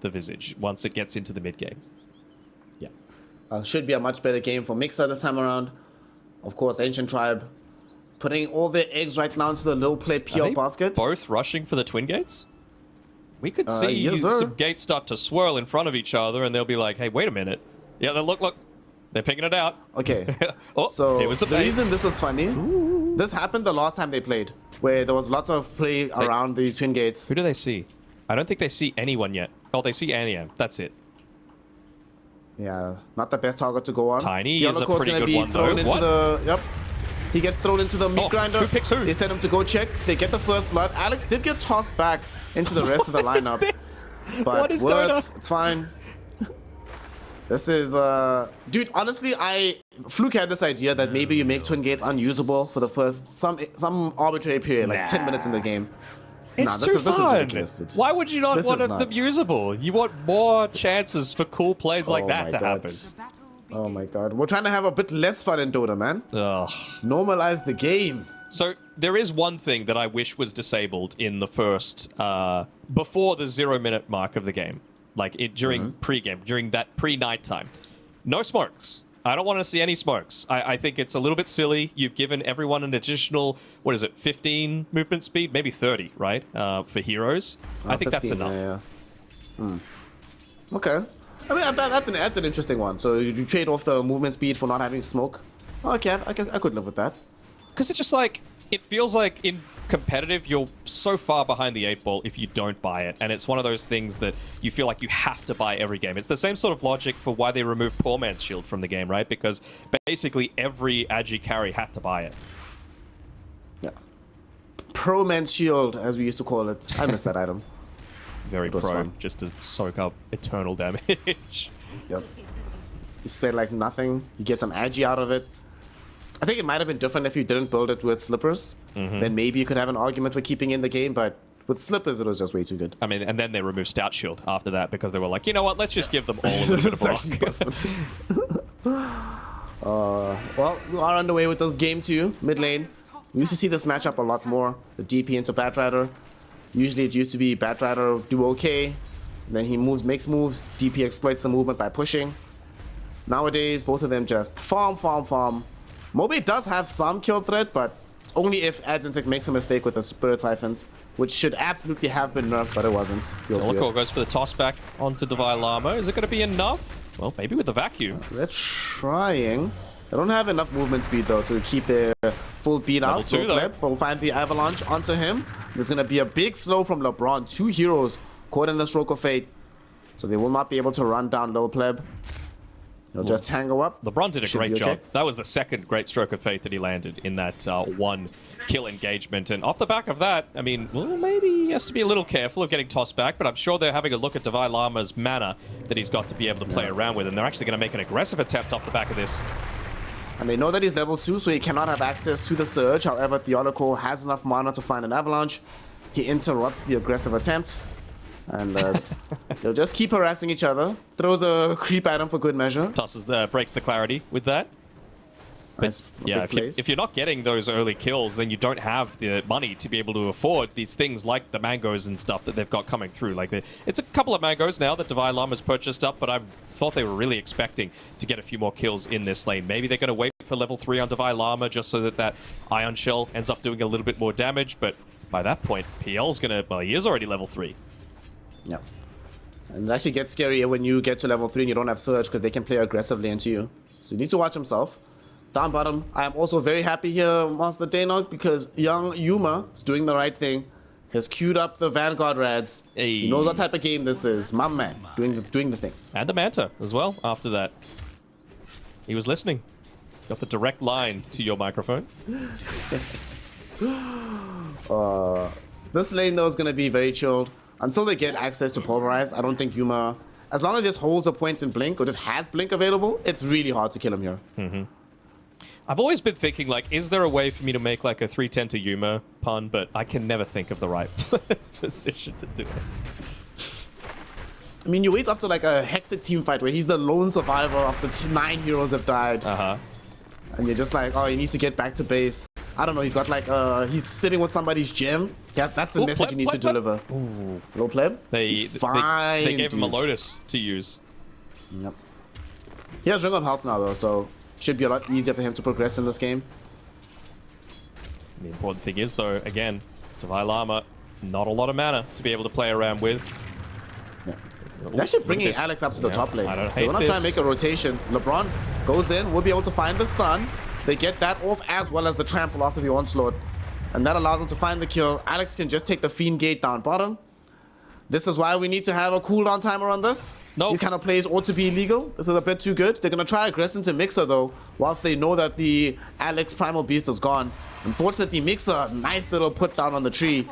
the Visage once it gets into the mid game. Yeah. Should be a much better game for Mixer this time around. Of course, Ancient Tribe putting all their eggs right now into the low play PL basket. Both rushing for the twin gates? We could see some gates start to swirl in front of each other, and they'll be like, hey, wait a minute. Yeah, look. They're picking it out. Okay. So the reason this is funny, this happened the last time they played, where there was lots of play around the twin gates. Who do they see? I don't think they see anyone yet. Oh, they see Aniam. That's it. Yeah, not the best target to go on. Tiny is a pretty good one, though. What? Yep. He gets thrown into the meat grinder. Who picks who? They send him to go check. They get the first blood. Alex did get tossed back into the rest of the lineup. What is this? But what is Dota? It's fine. This is, dude, honestly, Fluke had this idea that maybe you make twin gates unusable for the first, some arbitrary period, like 10 minutes in the game. It's too fun. This is ridiculous. Why would you not want them usable? You want more chances for cool plays like that to happen. Oh my god. We're trying to have a bit less fun in Dota, man. Ugh. Normalize the game. So there is one thing that I wish was disabled in the first, before the 0-minute mark of the game. Like during pre-game, during that pre-nighttime. No smokes. I don't want to see any smokes. I think it's a little bit silly. You've given everyone an additional, 15 movement speed? Maybe 30, right? For heroes. I think 15, that's enough. Yeah. Okay. I mean, that's an interesting one. So you trade off the movement speed for not having smoke. Okay, I could live with that. Because it's just like, it feels like in competitive, you're so far behind the 8-ball if you don't buy it. And it's one of those things that you feel like you have to buy every game. It's the same sort of logic for why they removed Poor Man's Shield from the game, right? Because basically every Agi carry had to buy it. Yeah. Pro Man's Shield, as we used to call it. I miss that item. Very pro, just to soak up eternal damage. Yep. You spend like nothing, you get some agi out of it. I think it might have been different if you didn't build it with slippers. Then maybe you could have an argument for keeping in the game, but with slippers it was just way too good. I mean, and then they removed Stout Shield after that because they were like, you know what, let's just give them all a little bit of rock. Well, we are underway with this game too, mid lane. We used to see this matchup a lot more, the DP into Batrider. Usually it used to be Batrider do okay, then he makes moves, DP exploits the movement by pushing. Nowadays, both of them just farm. Mobe does have some kill threat, but only if Adzintec makes a mistake with the Spirit Siphons, which should absolutely have been nerfed, but it wasn't. Delacour goes for the toss back onto Divine Llama. Is it going to be enough? Well, maybe with the vacuum. They're trying. They don't have enough movement speed, though, to keep their full beat out. Level 2, though. We'll find the Avalanche onto him. There's going to be a big slow from LeBron. 2 heroes caught in the Stroke of Fate. So they will not be able to run down Low Pleb. They'll just tango up. LeBron did a great job. That was the second great Stroke of Fate that he landed in that one kill engagement. And off the back of that, I mean, well, maybe he has to be a little careful of getting tossed back, but I'm sure they're having a look at Divine Llama's mana that he's got to be able to play around with, and they're actually going to make an aggressive attempt off the back of this. And they know that he's level 2, so he cannot have access to the Surge. However, Theoloco has enough mana to find an Avalanche. He interrupts the aggressive attempt. And they'll just keep harassing each other. Throws a creep at him for good measure. Tosses breaks the clarity with that. But nice, yeah, if you're not getting those early kills, then you don't have the money to be able to afford these things like the mangoes and stuff that they've got coming through. Like it's a couple of mangoes now that Divine Llama's purchased up, but I thought they were really expecting to get a few more kills in this lane. Maybe they're going to wait for level 3 on Divine Llama just so that Ion Shell ends up doing a little bit more damage. But by that point, PL's going to... Well, he is already level 3. Yeah. And it actually gets scarier when you get to level 3 and you don't have Surge because they can play aggressively into you. So you need to watch himself. Down bottom, I am also very happy here, Master Daynok, because young Yuma is doing the right thing. Has queued up the Vanguard Rads. Hey. He knows what type of game this is. My man, doing the things. And the Manta as well after that. He was listening. Got the direct line to your microphone. This lane, though, is going to be very chilled. Until they get access to Pulverize, I don't think Yuma... As long as he just holds a point in Blink, or just has Blink available, it's really hard to kill him here. Mm-hmm. I've always been thinking, like, is there a way for me to make, like, a 310 to Yuma pun, but I can never think of the right position to do it. I mean, you wait up to, like, a hectic team fight where he's the lone survivor after 9 heroes have died. Uh-huh. And you're just like, oh, he needs to get back to base. I don't know, he's got like, he's sitting with somebody's gym. That's the message he needs to deliver. Ooh. Low pleb? They gave him a dude. Lotus to use. Yep. He has Ring of Health now though, so should be a lot easier for him to progress in this game. The important thing is though, again, Divine Llama, not a lot of mana to be able to play around with. Yeah. Ooh, They're actually look at bringing this. Alex up to the Yeah, top lane. I don't They hate want to try and this. make a rotation. LeBron goes in, will be able to find the stun. They get that off as well as the trample after the onslaught. And that allows them to find the kill. Alex can just take the Fiend Gate down bottom. This is why we need to have a cooldown timer on this. Nope. These kind of plays ought to be illegal. This is a bit too good. They're going to try aggress into Mixer though, whilst they know that the Alex Primal Beast is gone. Unfortunately, Mixer, nice little put down on the tree.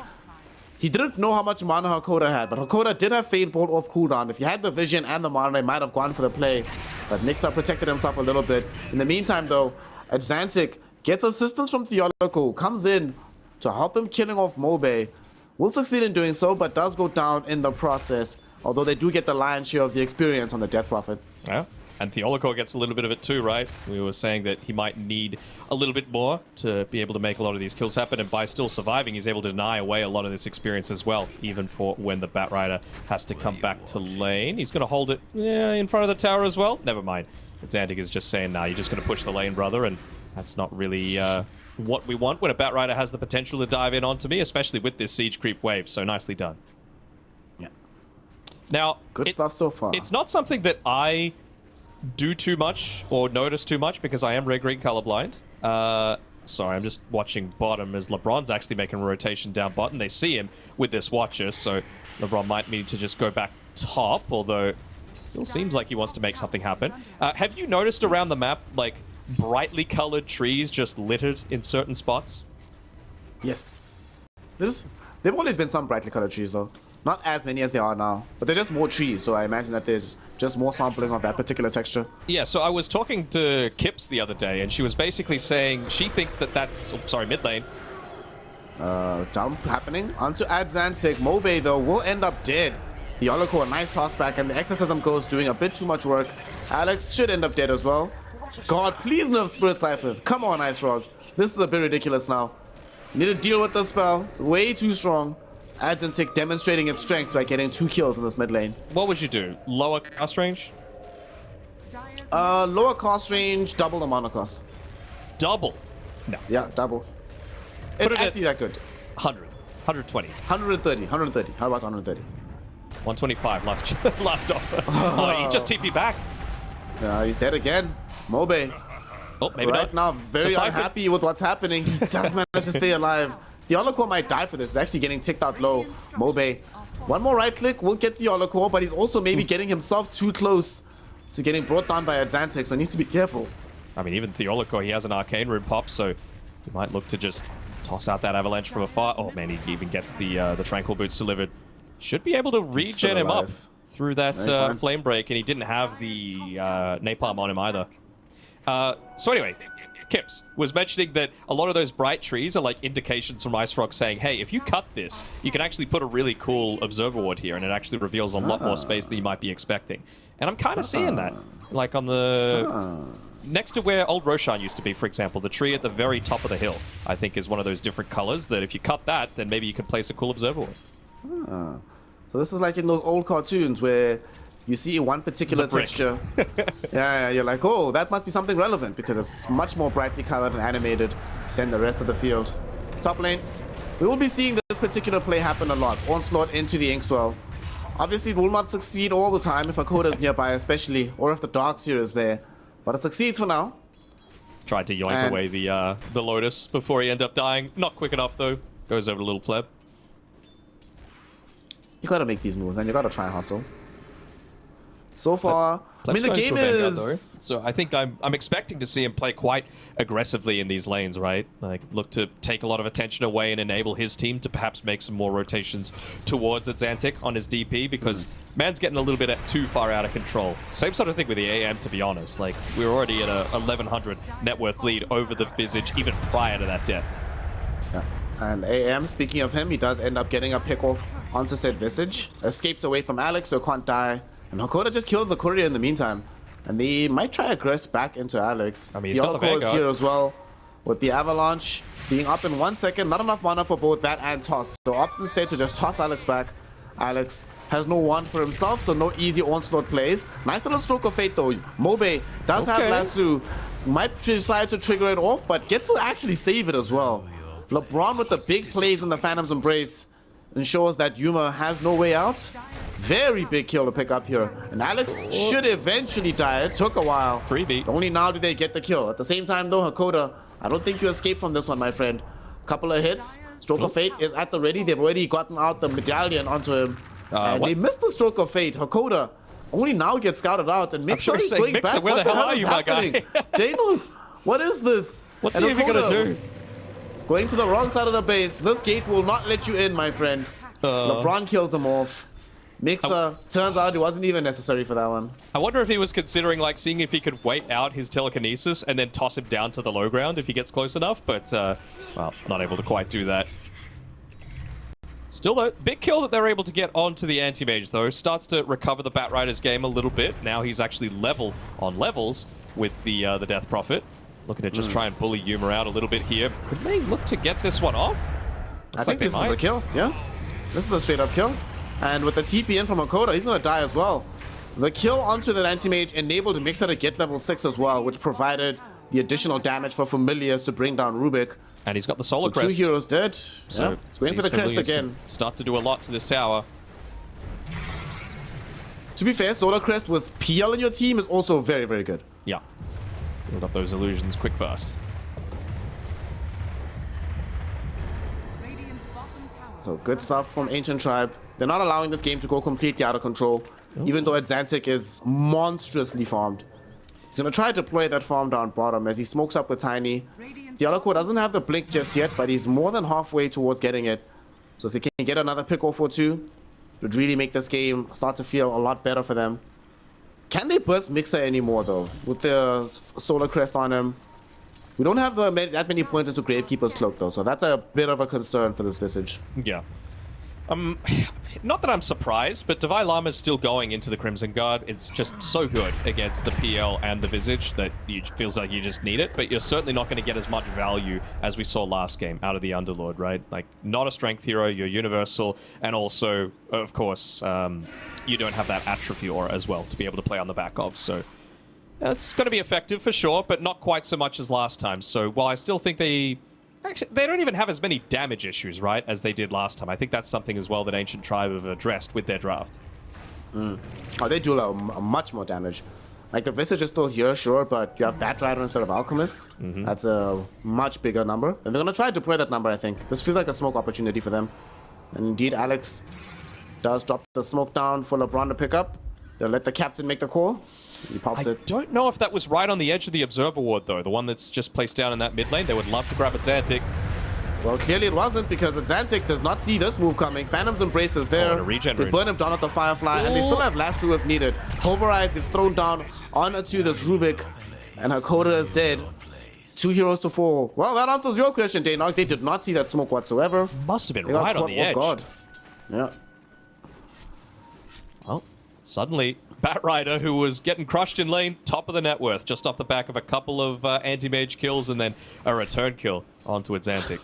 He didn't know how much mana Hakoda had, but Hakoda did have Fade Bolt off cooldown. If he had the vision and the mana, he might have gone for the play. But Mixer protected himself a little bit. In the meantime though, Xantic gets assistance from Theoloco, comes in to help him killing off Mobe. Will succeed in doing so, but does go down in the process. Although they do get the lion's share of the experience on the Death Prophet. Yeah. And Theoloco gets a little bit of it too, right? We were saying that he might need a little bit more to be able to make a lot of these kills happen, and by still surviving, he's able to deny away a lot of this experience as well, even for when the Batrider has to come back to lane. He's going to hold it in front of the tower as well. Never mind. Xantic is just saying, nah, you're just going to push the lane, brother, and that's not really what we want when a Batrider has the potential to dive in onto me, especially with this siege creep wave, so nicely done. Yeah. Now, Good stuff so far. It's not something that I do too much or notice too much because I am red-green colorblind. Sorry, I'm just watching bottom as LeBron's actually making a rotation down bottom. They see him with this Watcher, so LeBron might need to just go back top, although still seems like he wants to make something happen. Have you noticed around the map, like, brightly colored trees just littered in certain spots? Yes. There've always been some brightly colored trees though. Not as many as there are now, but they're just more trees, so I imagine that there's just more sampling of that particular texture. Yeah, so I was talking to Kips the other day, and she was basically saying she thinks that that's... Oh, sorry, mid lane. Dump happening onto Xantic. Mobe though will end up dead. The Yoloko, a nice toss back, and the Exorcism Ghost doing a bit too much work. Alex should end up dead as well. God, please nerf Spirit Siphon. Come on, Ice Frog. This is a bit ridiculous now. You need to deal with the spell. It's way too strong. Xantic demonstrating its strength by getting 2 kills in this mid lane. What would you do? Lower cast range? Lower cost range, double the mana cost. Double? No. Yeah, double. Put It's it at actually that good. 100. 120. 130, 130. How about 130? 125 last offer. Oh, he just TP back. He's dead again. Mobe. Oh, maybe right not. now, very The Siphon- unhappy with what's happening. He does manage to stay alive. The Yoloko might die for this. He's actually getting ticked out low. Mobe. One more right click will get the Yoloko, but he's also maybe getting himself too close to getting brought down by Xantic, so he needs to be careful. I mean, even Theoloco, he has an Arcane Rune pop, so he might look to just toss out that Avalanche from afar. Oh man, he even gets the Tranquil Boots delivered. Should be able to regen him up alive. through that Nice Flame Break, and he didn't have the Napalm on him either. So anyway, Kips was mentioning that a lot of those bright trees are like indications from Ice Frog saying, hey, if you cut this, you can actually put a really cool Observer Ward here, and it actually reveals a lot more space than you might be expecting. And I'm kind of seeing that. Like on the... Next to where old Roshan used to be, for example, the tree at the very top of the hill, I think is one of those different colors that if you cut that, then maybe you can place a cool Observer Ward. So this is like in those old cartoons where you see one particular The brick. texture. yeah, you're like, oh, that must be something relevant because it's much more brightly colored and animated than the rest of the field. Top lane, we will be seeing this particular play happen a lot. Onslaught into the Inkswell. Obviously, it will not succeed all the time if Hakoda is nearby, especially, or if the Darkseer is there. But it succeeds for now. Tried to yoink And- away the Lotus before he ended up dying. Not quick enough, though. Goes over to Little Pleb. You gotta make these moves, and you gotta try and hustle. So far, I mean, the Let's go game into a Vanguard, is... though. So I think I'm expecting to see him play quite aggressively in these lanes, right? Like, look to take a lot of attention away and enable his team to perhaps make some more rotations towards Xantic on his DP, because man's getting a little bit too far out of control. Same sort of thing with the AM, to be honest. Like, we were already at a 1100 net worth lead over the Visage even prior to that death. Yeah. And AM, speaking of him, he does end up getting a pick off onto said Visage. Escapes away from Alex, so can't die. And Hakoda just kills the courier in the meantime. And they might try aggress back into Alex. I mean, he's got the Yoloko is Vanguard. here as well with the Avalanche. Being up in 1 second, not enough mana for both that and toss. So opts instead to just toss Alex back. Alex has no wand for himself, so no easy onslaught plays. Nice little stroke of fate though. Mobe does have lasso. Might decide to trigger it off, but gets to actually save it as well. LeBron with the big plays in the Phantom's Embrace ensures that Yuma has no way out. Very big kill to pick up here. And Alex should eventually die. It took a while. Freebie. Only now do they get the kill. At the same time though, Hakoda, I don't think you escape from this one, my friend. Couple of hits. Stroke of Fate is at the ready. They've already gotten out the medallion onto him. And they missed the Stroke of Fate. Hakoda only now gets scouted out. And Mixer is going Mixer, back. where the hell are you, my guy? Dano, what is this? What's he even gonna do? Going to the wrong side of the base. This gate will not let you in, my friend. LeBron kills him off. Mixer, turns out it wasn't even necessary for that one. I wonder if he was considering like seeing if he could wait out his telekinesis and then toss him down to the low ground if he gets close enough, but well, not able to quite do that. Still though, big kill that they're able to get onto the anti-mage though. Starts to recover the Batrider's game a little bit. Now he's actually level on levels with the Death Prophet. Looking to just try and bully Yuma out a little bit here. Could they look to get this one off? I think this is a kill, yeah. This is a straight up kill. And with the TP in from Hakoda, he's gonna die as well. The kill onto the anti-mage enabled Mixer to get level 6 as well, which provided the additional damage for Familiars to bring down Rubik. And he's got the Solar So Crest. 2 heroes dead. So yeah. He's going for the crest again. Start to do a lot to this tower. To be fair, Solar Crest with PL in your team is also very, very good. Yeah. Build up those illusions quick fast. So good stuff from Ancient Tribe. They're not allowing this game to go completely out of control, even though Adxantic is monstrously farmed. He's going to try to play that farm down bottom as he smokes up with Tiny. Dialoko doesn't have the blink just yet, but he's more than halfway towards getting it. So if they can get another pick off or two, it would really make this game start to feel a lot better for them. Can they burst Mixer anymore though, with the Solar Crest on him? We don't have that many points into Gravekeeper's Cloak though, so that's a bit of a concern for this Visage. Yeah. Not that I'm surprised, but Divine Llama is still going into the Crimson Guard. It's just so good against the PL and the Visage that it feels like you just need it, but you're certainly not going to get as much value as we saw last game out of the Underlord, right? Like, not a strength hero, you're universal, and also, of course, you don't have that atrophy aura as well to be able to play on the back of, so it's going to be effective for sure, but not quite so much as last time. So while I still think actually, they don't even have as many damage issues, right, as they did last time. I think that's something as well that Ancient Tribe have addressed with their draft. Oh, they do much more damage. Like, the Visage is still here, sure, but you have Batrider instead of Alchemists. That's a much bigger number. And they're going to try to play that number, I think. This feels like a smoke opportunity for them. And indeed, Alex does drop the smoke down for LeBron to pick up. They'll let the captain make the call. He pops it. I don't know if that was right on the edge of the Observer Ward, though. The one that's just placed down in that mid lane. They would love to grab Adxantic. Well, clearly it wasn't, because Adxantic does not see this move coming. Phantom's Embrace is there. They burn him down at the Firefly, and they still have Lasso if needed. Pulverize gets thrown down onto this Rubik, and Hakoda is dead. 2 heroes to fall. Well, that answers your question, Daynok. They did not see that smoke whatsoever. Must have been right on the edge. God. Yeah. Well, suddenly, Batrider, who was getting crushed in lane, top of the net worth, just off the back of a couple of anti-mage kills and then a return kill onto Adxantic.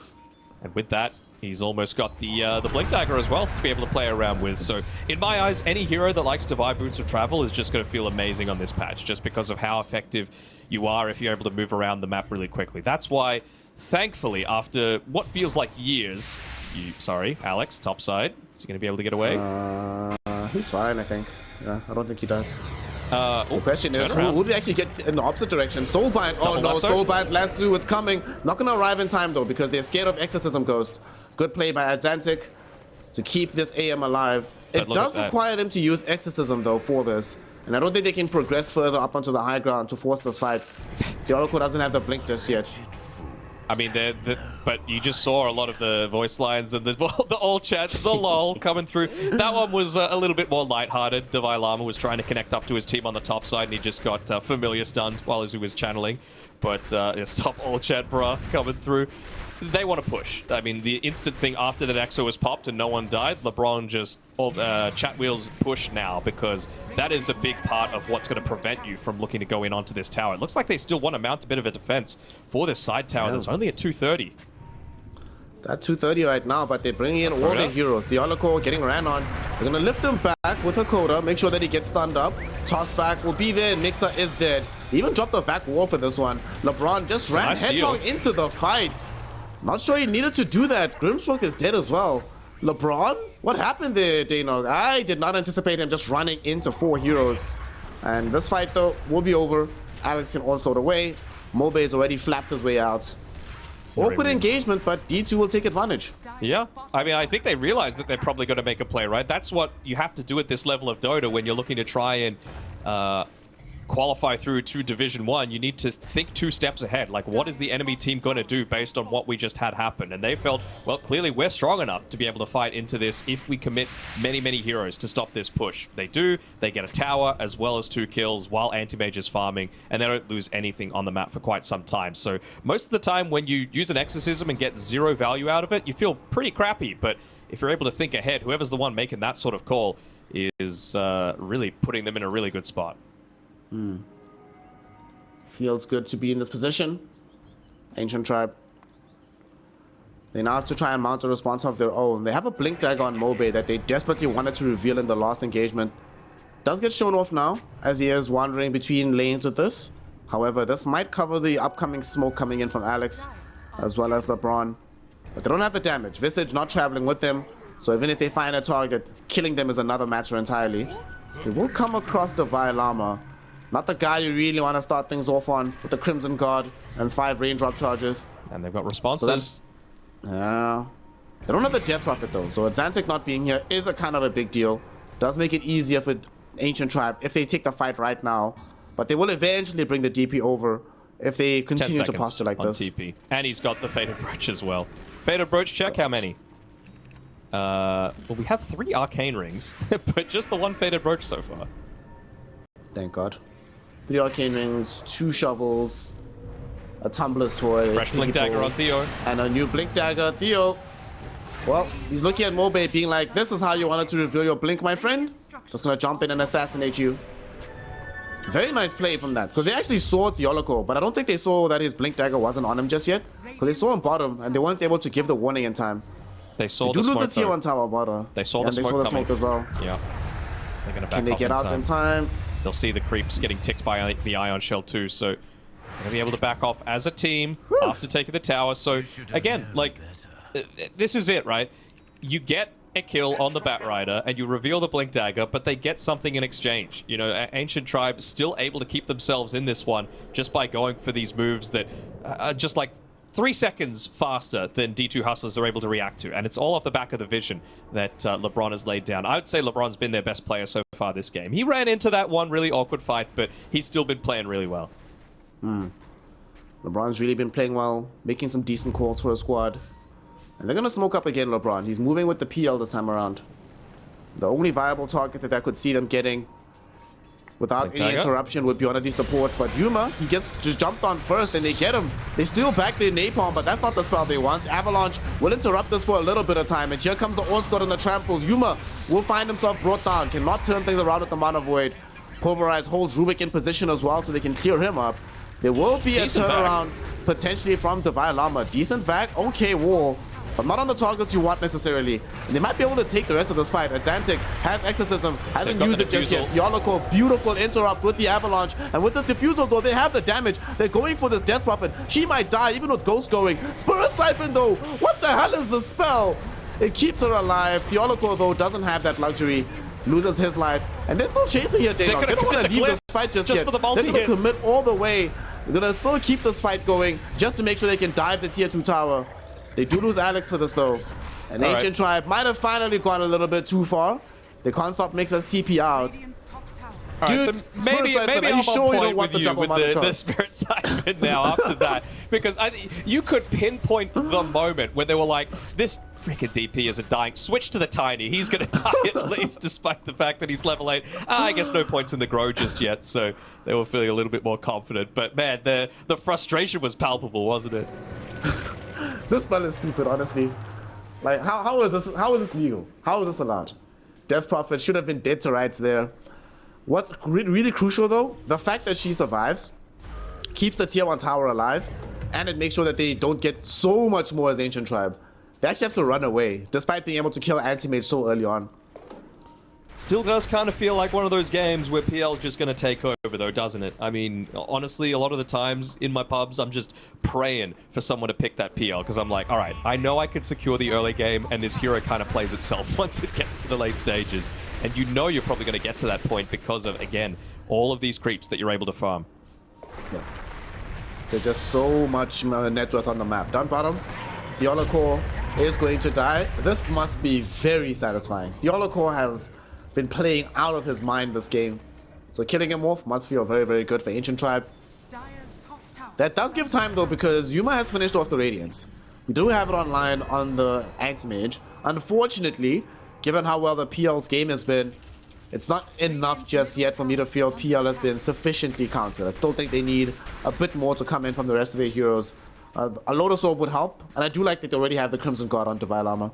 And with that, he's almost got the Blink Dagger as well to be able to play around with. So, in my eyes, any hero that likes to buy Boots of Travel is just going to feel amazing on this patch, just because of how effective you are if you're able to move around the map really quickly. That's why, thankfully, after what feels like years, sorry, Alex, top side, is he going to be able to get away? He's fine, I think. Yeah, I don't think he does. The question is, who would actually get in the opposite direction? Soulbind. Oh no, Soulbind, Lasso, it's coming. Not gonna arrive in time though, because they're scared of Exorcism Ghost. Good play by Adxantic to keep this AM alive. It does require them to use Exorcism though for this. And I don't think they can progress further up onto the high ground to force this fight. The Oracle doesn't have the blink just yet. I mean, but you just saw a lot of the voice lines and the all chats, the lol coming through. That one was a little bit more lighthearted. Divine Llama was trying to connect up to his team on the top side, and he just got familiar stunned while he was channeling. But stop all chat, bruh, coming through. They want to push. I mean, the instant thing after that Exo was popped and no one died, LeBron just chat wheels push now, because that is a big part of what's going to prevent you from looking to go in onto this tower. It looks like they still want to mount a bit of a defense for this side tower that's only at 230. It's at 230 right now, but they're bringing in all their heroes. The Diolico getting ran on. They're going to lift him back with a Coda, make sure that he gets stunned up. Toss back will be there. Mixer is dead. He even dropped the back wall for this one. LeBron just ran headlong into the fight. Not sure he needed to do that. Grimstroke is dead as well. LeBron? What happened there, Dano? I did not anticipate him just running into 4 heroes. And this fight, though, will be over. Alex can onslaught away. Mobe's already flapped his way out. Awkward engagement, but D2 will take advantage. Yeah, I mean, I think they realize that they're probably going to make a play, right? That's what you have to do at this level of Dota when you're looking to try and qualify through to Division 1. You need to think 2 steps ahead. Like, what is the enemy team going to do based on what we just had happen? And they felt, well, clearly we're strong enough to be able to fight into this if we commit many, many heroes to stop this push. They do. They get a tower as well as 2 kills while Anti-Mage is farming, and they don't lose anything on the map for quite some time. So most of the time when you use an Exorcism and get 0 value out of it, you feel pretty crappy. But if you're able to think ahead, whoever's the one making that sort of call is really putting them in a really good spot. Feels good to be in this position. Ancient Tribe. They now have to try and mount a response of their own. They have a Blink Dagger on Mobe that they desperately wanted to reveal in the last engagement. Does get shown off now, as he is wandering between lanes with this. However, this might cover the upcoming smoke coming in from Alex, as well as LeBron. But they don't have the damage. Visage not traveling with them. So even if they find a target, killing them is another matter entirely. They will come across Divine Llama. Not the guy you really want to start things off on with the Crimson Guard and 5 raindrop charges. And they've got responses. Yeah. They don't have the Death Prophet though, so Zantic not being here is a kind of a big deal. Does make it easier for Ancient Tribe if they take the fight right now. But they will eventually bring the DP over if they continue to posture like this. TP. And he's got the Fated Brooch as well. Fated Brooch, check how many? Well, we have 3 Arcane Rings, but just the 1 Fated Brooch so far. Thank God. 3 Arcane Rings, 2 shovels, a Tumbler's Toy. Fresh Blink Dagger on Theo. And a new Blink Dagger. Theo. Well, he's looking at Mobe being like, this is how you wanted to reveal your Blink, my friend? Just gonna jump in and assassinate you. Very nice play from that. Because they actually saw Diolico, but I don't think they saw that his Blink Dagger wasn't on him just yet. Because they saw him bottom, and they weren't able to give the warning in time. They saw they the smoke, lose the tier 1 tower bottom. They saw the and smoke they saw the smoke as well. Yeah. They're gonna back Can they get out in time? They'll see the creeps getting ticked by the Ion Shell too, so they're going to be able to back off as a team after taking the tower. So, again, like, this is it, right? You get a kill on the Batrider, and you reveal the Blink Dagger, but they get something in exchange. You know, Ancient Tribe still able to keep themselves in this one just by going for these moves that are just like 3 seconds faster than D2 Hustlers are able to react to. And it's all off the back of the vision that LeBron has laid down. I would say LeBron's been their best player so far this game. He ran into that one really awkward fight, but he's still been playing really well. LeBron's really been playing well, making some decent calls for a squad. And they're going to smoke up again, LeBron. He's moving with the PL this time around. The only viable target that I could see them getting without any interruption would be one of these supports. But Yuma, he gets just jumped on first and they get him. They steal back their Napalm, but that's not the spell they want. Avalanche will interrupt this for a little bit of time. And here comes the Onslaught and the Trample. Yuma will find himself brought down. Cannot turn things around with the Mana Void. Pulverize holds Rubik in position as well so they can clear him up. There will be a turnaround potentially from Divine Llama. Decent vac, okay wall. But not on the targets you want necessarily. And they might be able to take the rest of this fight. Zantic has Exorcism, hasn't used it just yet. Diolico, beautiful interrupt with the Avalanche. And with the Diffusal though, they have the damage. They're going for this Death Prophet. She might die even with Ghost going. Spirit Siphon though, what the hell is the spell? It keeps her alive. Diolico though doesn't have that luxury. Loses his life. And they're still chasing here, Dano. They don't want to leave this fight just yet. They're going to commit all the way. They're going to still keep this fight going just to make sure they can dive the tier 2 tower. They do lose Alex for this though. And Ancient Tribe might have finally gone a little bit too far. They can't stop makes us CP out. Dude, so maybe I'm sure on point with you with the Spirit Siphon now after that. Because you could pinpoint the moment when they were like, this freaking DP isn't dying. Switch to the Tiny. He's going to die at least, despite the fact that he's level 8. I guess no points in the Grow just yet, so they were feeling a little bit more confident. But man, the frustration was palpable, wasn't it? This spell is stupid, honestly. Like, how is this legal? How is this allowed? Death Prophet should have been dead to rights there. What's really crucial though, the fact that she survives keeps the tier 1 tower alive, and it makes sure that they don't get so much more as Ancient Tribe. They actually have to run away, despite being able to kill Anti-Mage so early on. Still does kind of feel like one of those games where PL just going to take over, though, doesn't it? I mean, honestly, a lot of the times in my pubs, I'm just praying for someone to pick that PL, because I'm like, all right, I know I could secure the early game, and this hero kind of plays itself once it gets to the late stages. And you know you're probably going to get to that point because of, again, all of these creeps that you're able to farm. Yeah. There's just so much net worth on the map. Down bottom, the Core is going to die. This must be very satisfying. The Core has been playing out of his mind this game. So killing him off must feel very, very good for Ancient Tribe. That does give time though, because Yuma has finished off the Radiance. We do have it online on the Anti-Mage. Unfortunately, given how well the PL's game has been, it's not enough just yet for me to feel PL has been sufficiently countered. I still think they need a bit more to come in from the rest of their heroes. A Lotus Orb would help, and I do like that they already have the Crimson Guard on Divine Armor.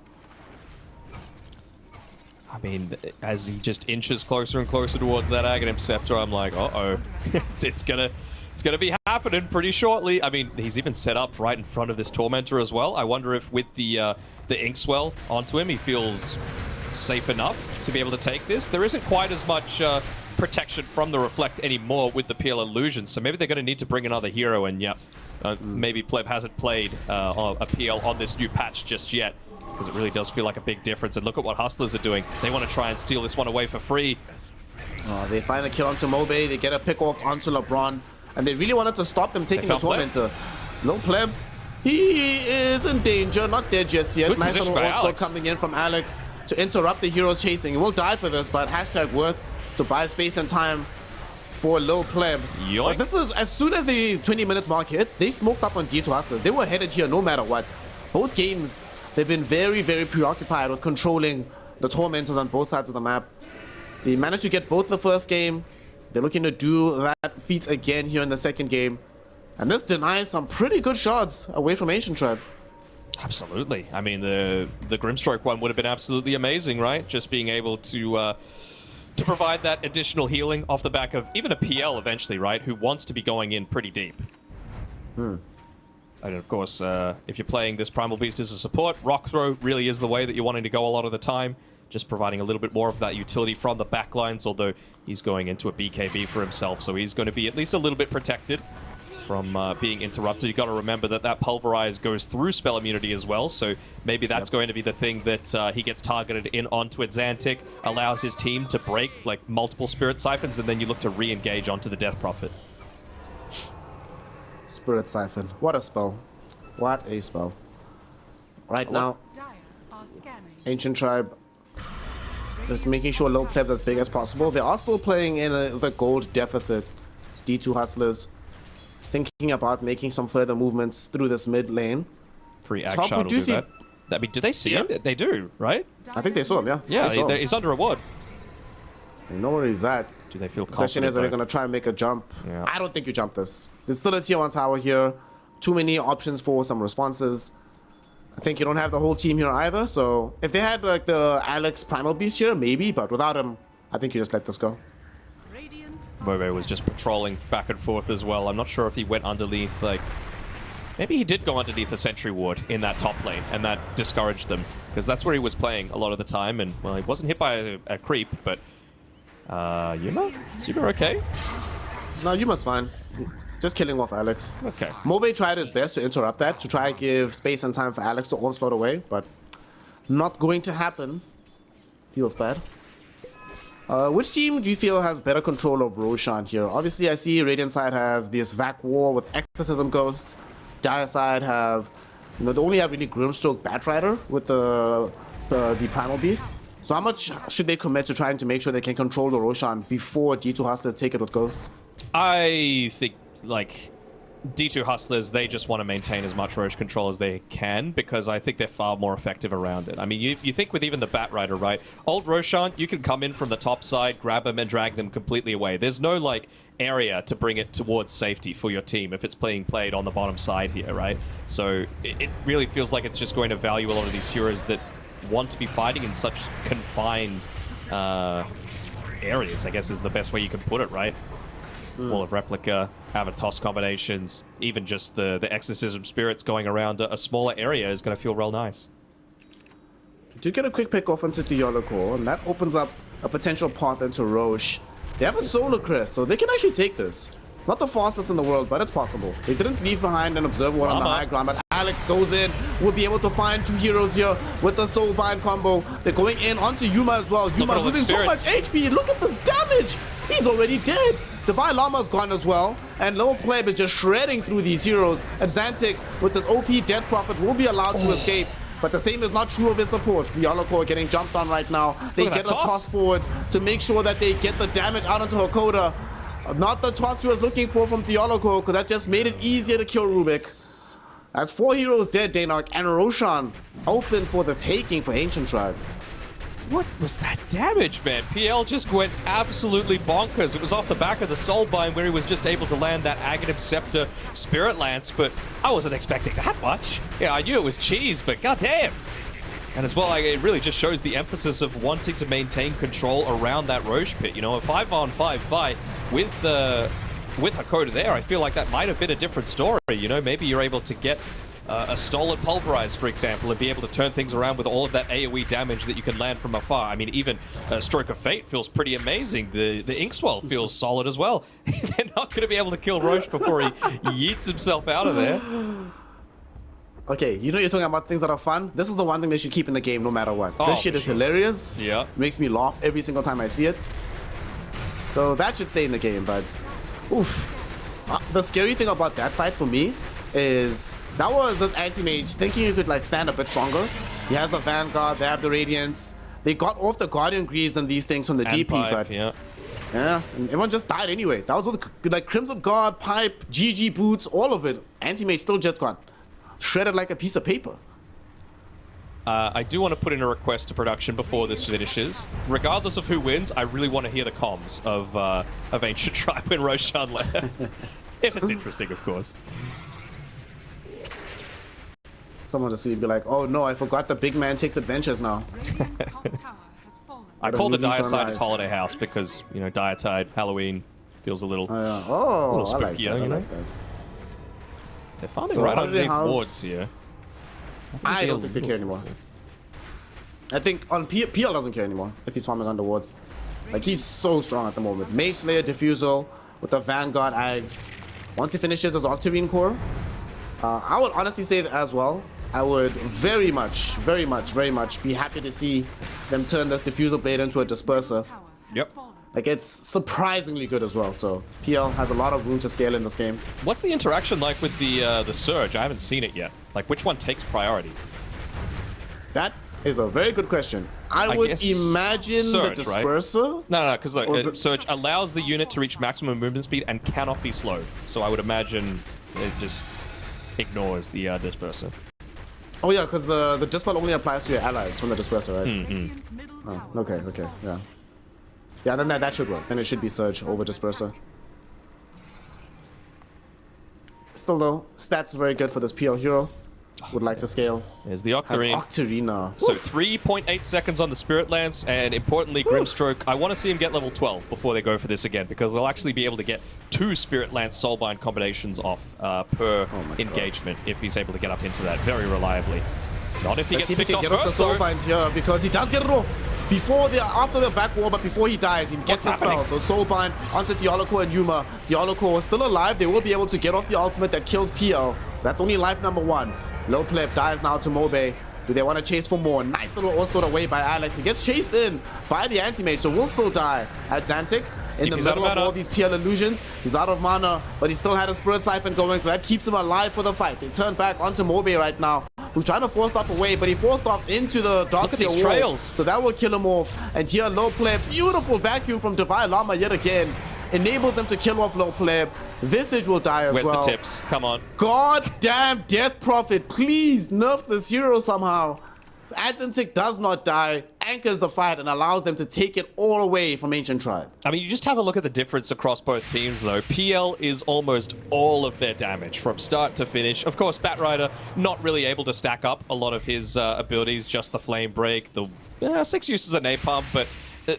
I mean, as he just inches closer and closer towards that Aghanim Scepter, I'm like, uh-oh. it's gonna be happening pretty shortly. I mean, he's even set up right in front of this Tormentor as well. I wonder if with the Inkswell onto him, he feels safe enough to be able to take this. There isn't quite as much protection from the Reflect anymore with the PL Illusion, so maybe they're going to need to bring another hero, and yeah, maybe Pleb hasn't played a PL on this new patch just yet, because it really does feel like a big difference. And look at what Hustlers are doing. They want to try and steal this one away for free. They find a kill onto Mobe, they get a pick off onto LeBron, and they really wanted to stop them taking the Tormentor. Low Pleb, he is in danger, not dead just yet. Good Nice position little by All-Star Alex. coming in from Alex to interrupt the heroes chasing. He will die for this, but hashtag worth to buy space and time for Low Pleb. But this is, as soon as the 20-minute mark hit, they smoked up on D2 Hustlers. They were headed here no matter what. Both games, they've been very, very preoccupied with controlling the Tormentors on both sides of the map. They managed to get both the first game. They're looking to do that feat again here in the second game. And this denies some pretty good shots away from Ancient Tribe. Absolutely. I mean, the Grimstroke one would have been absolutely amazing, right? Just being able to provide that additional healing off the back of even a PL eventually, right? Who wants to be going in pretty deep. And of course, if you're playing this Primal Beast as a support, Rock Throw really is the way that you're wanting to go a lot of the time. Just providing a little bit more of that utility from the backlines, although he's going into a BKB for himself, so he's going to be at least a little bit protected from being interrupted. You've got to remember that that Pulverize goes through spell immunity as well, so maybe that's going to be the thing that he gets targeted in onto Xantic, allows his team to break like multiple Spirit Siphons, and then you look to re-engage onto the Death Prophet. Spirit Siphon. What a spell. What a spell. Right now, Ancient Tribe just making sure low plebs as big as possible. They are still playing in the gold deficit. It's D2 Hustlers thinking about making some further movements through this mid lane. Free action will do that. I mean, do they see him? They do, right? I think they saw him, yeah. Yeah, he's under a ward. They know where he's at. Do they feel confident? The question is, are they going to try and make a jump? Yeah. I don't think you jump this. There's still a tier 1 tower here. Too many options for some responses. I think you don't have the whole team here either, so if they had like the Alex Primal Beast here, maybe, but without him, I think you just let this go. Bobe was just patrolling back and forth as well. I'm not sure if he went underneath, like... Maybe he did go underneath a Sentry Ward in that top lane, and that discouraged them, because that's where he was playing a lot of the time, and, well, he wasn't hit by a creep, but... Yuma? Is Yuma okay? No, Yuma's fine. Just killing off Alex. Okay. Mobe tried his best to interrupt that, to try and give space and time for Alex to onslaught away, but not going to happen. Feels bad. Which team do you feel has better control of Roshan here? Obviously, I see Radiant side have this Vac War with Exorcism Ghosts. Dire side have, you know, they only have really Grimstroke Batrider with the Primal Beast. So how much should they commit to trying to make sure they can control the Roshan before D2 Hustlers take it with Ghosts? I think, like, D2 Hustlers, they just want to maintain as much Roche control as they can, because I think they're far more effective around it. I mean, you think with even the Batrider, right? Old Roshan, you can come in from the top side, grab them, and drag them completely away. There's no, like, area to bring it towards safety for your team if it's being played on the bottom side here, right? So it really feels like it's just going to value a lot of these heroes that want to be fighting in such confined areas, I guess is the best way you can put it, right? Wall of Replica, Avatos combinations, even just the Exorcism Spirits going around a smaller area is going to feel real nice. Did get a quick pick off into Theoloco, and that opens up a potential path into Roche. They have a Solar Crest, so they can actually take this. Not the fastest in the world, but it's possible. They didn't leave behind an Observer Ward on the high ground, but Alex goes in. We'll be able to find 2 heroes here with the Soulbind combo. They're going in onto Yuma as well. Yuma losing so much HP. Look at this damage. He's already dead. Divine Llama's gone as well, and Low Pleb is just shredding through these heroes. And Xantic, with this OP Death Prophet, will be allowed to escape. But the same is not true of his support. The Yolocore getting jumped on right now. They get a toss forward to make sure that they get the damage out onto Hakoda. Not the toss he was looking for from Theoloco, because that just made it easier to kill Rubik. That's 4 heroes dead, Daynark, and Roshan open for the taking for Ancient Tribe. What was that damage, man? PL just went absolutely bonkers. It was off the back of the Soulbind where he was just able to land that Aghanim Scepter Spirit Lance, but I wasn't expecting that much. Yeah, I knew it was cheese, but goddamn. And as well, it really just shows the emphasis of wanting to maintain control around that Roche pit. You know, a 5-on-5 fight with Hakoda there, I feel like that might have been a different story. You know, maybe you're able to get a Stolen Pulverize, for example, and be able to turn things around with all of that AoE damage that you can land from afar. I mean, even Stroke of Fate feels pretty amazing. The Inkswell feels solid as well. They're not going to be able to kill Roche before he yeets himself out of there. Okay, you know you're talking about things that are fun? This is the one thing they should keep in the game no matter what. Oh, this shit is hilarious. Yeah. Makes me laugh every single time I see it. So that should stay in the game, but oof. The scary thing about that fight for me is that was this anti-mage thinking you could like stand a bit stronger. He has the Vanguard, they have the Radiance. They got off the Guardian Greaves and these things from the DP, Pipe, but yeah, and everyone just died anyway. That was what like Crimson Guard, Pipe, GG Boots, all of it. Anti-mage still just got shredded like a piece of paper. I do want to put in a request to production before this finishes. Regardless of who wins, I really want to hear the comms of Ancient Tribe when Roshan left. If it's interesting, of course. Someone just would be like, oh no, I forgot the big man takes adventures now. I call the Diacide his holiday house because, you know, Diatide, Halloween feels a little, a little spookier, I like that, you know? like that. They're farming So right underneath house, wards here. I don't think they care anymore. I think on PL doesn't care anymore if he's farming under wards. Like, he's so strong at the moment. Mage Slayer, Diffusal with the Vanguard Ags. Once he finishes his Octarine Core, I would honestly say that as well. I would very much be happy to see them turn this Diffusal Blade into a Disperser. Yep. Like, it's surprisingly good as well, so PL has a lot of room to scale in this game. What's the interaction like with the Surge? I haven't seen it yet. Like, which one takes priority? That is a very good question. I would imagine Surge, the Disperser. Right? No, because like, Surge allows the unit to reach maximum movement speed and cannot be slowed. So I would imagine it just ignores the Disperser. Oh yeah, because the Dispel only applies to your allies from the Disperser, right? Oh, okay, yeah. Yeah, then that should work. Then it should be Surge over Disperser. Still though, stats very good for this PL hero. Would like to scale. There's the Octarine. Octarina. So 3.8 seconds on the Spirit Lance, and importantly, Grimstroke. I want to see him get level 12 before they go for this again, because they'll actually be able to get 2 Spirit Lance Soulbind combinations off per engagement if he's able to get up into that very reliably. Not if he gets picked off first, though. Soulbind here, because he does get it off. After the back wall, but before he dies, he gets the spell. So Soulbind onto Theoloco and Yuma. Theoloco is still alive. They will be able to get off the ultimate that kills PL. That's only life number 1. Low Pleb dies now to Mobe. Do they want to chase for more? Nice little all-stored away by Alex. He gets chased in by the anti-mage, so will still die at Xantic. In the middle of all these PL illusions, he's out of mana, but he still had a Spirit Siphon going, so that keeps him alive for the fight. They turn back onto Mobe right now, who's trying to force off away, but he forced off into the Dark Sphere wall, trails. so that will kill him off. And here, Low Pleb, beautiful vacuum from Divine Llama yet again, enables them to kill off Low Pleb. Visage will die as well. Where's the tips? Come on. God damn Death Prophet, please nerf this hero somehow. Atlantic does not die, anchors the fight, and allows them to take it all away from Ancient Tribe. I mean, you just have a look at the difference across both teams, though. PL is almost all of their damage from start to finish. Of course, Batrider not really able to stack up a lot of his abilities, just the Flame Break, the 6 uses of Napalm, but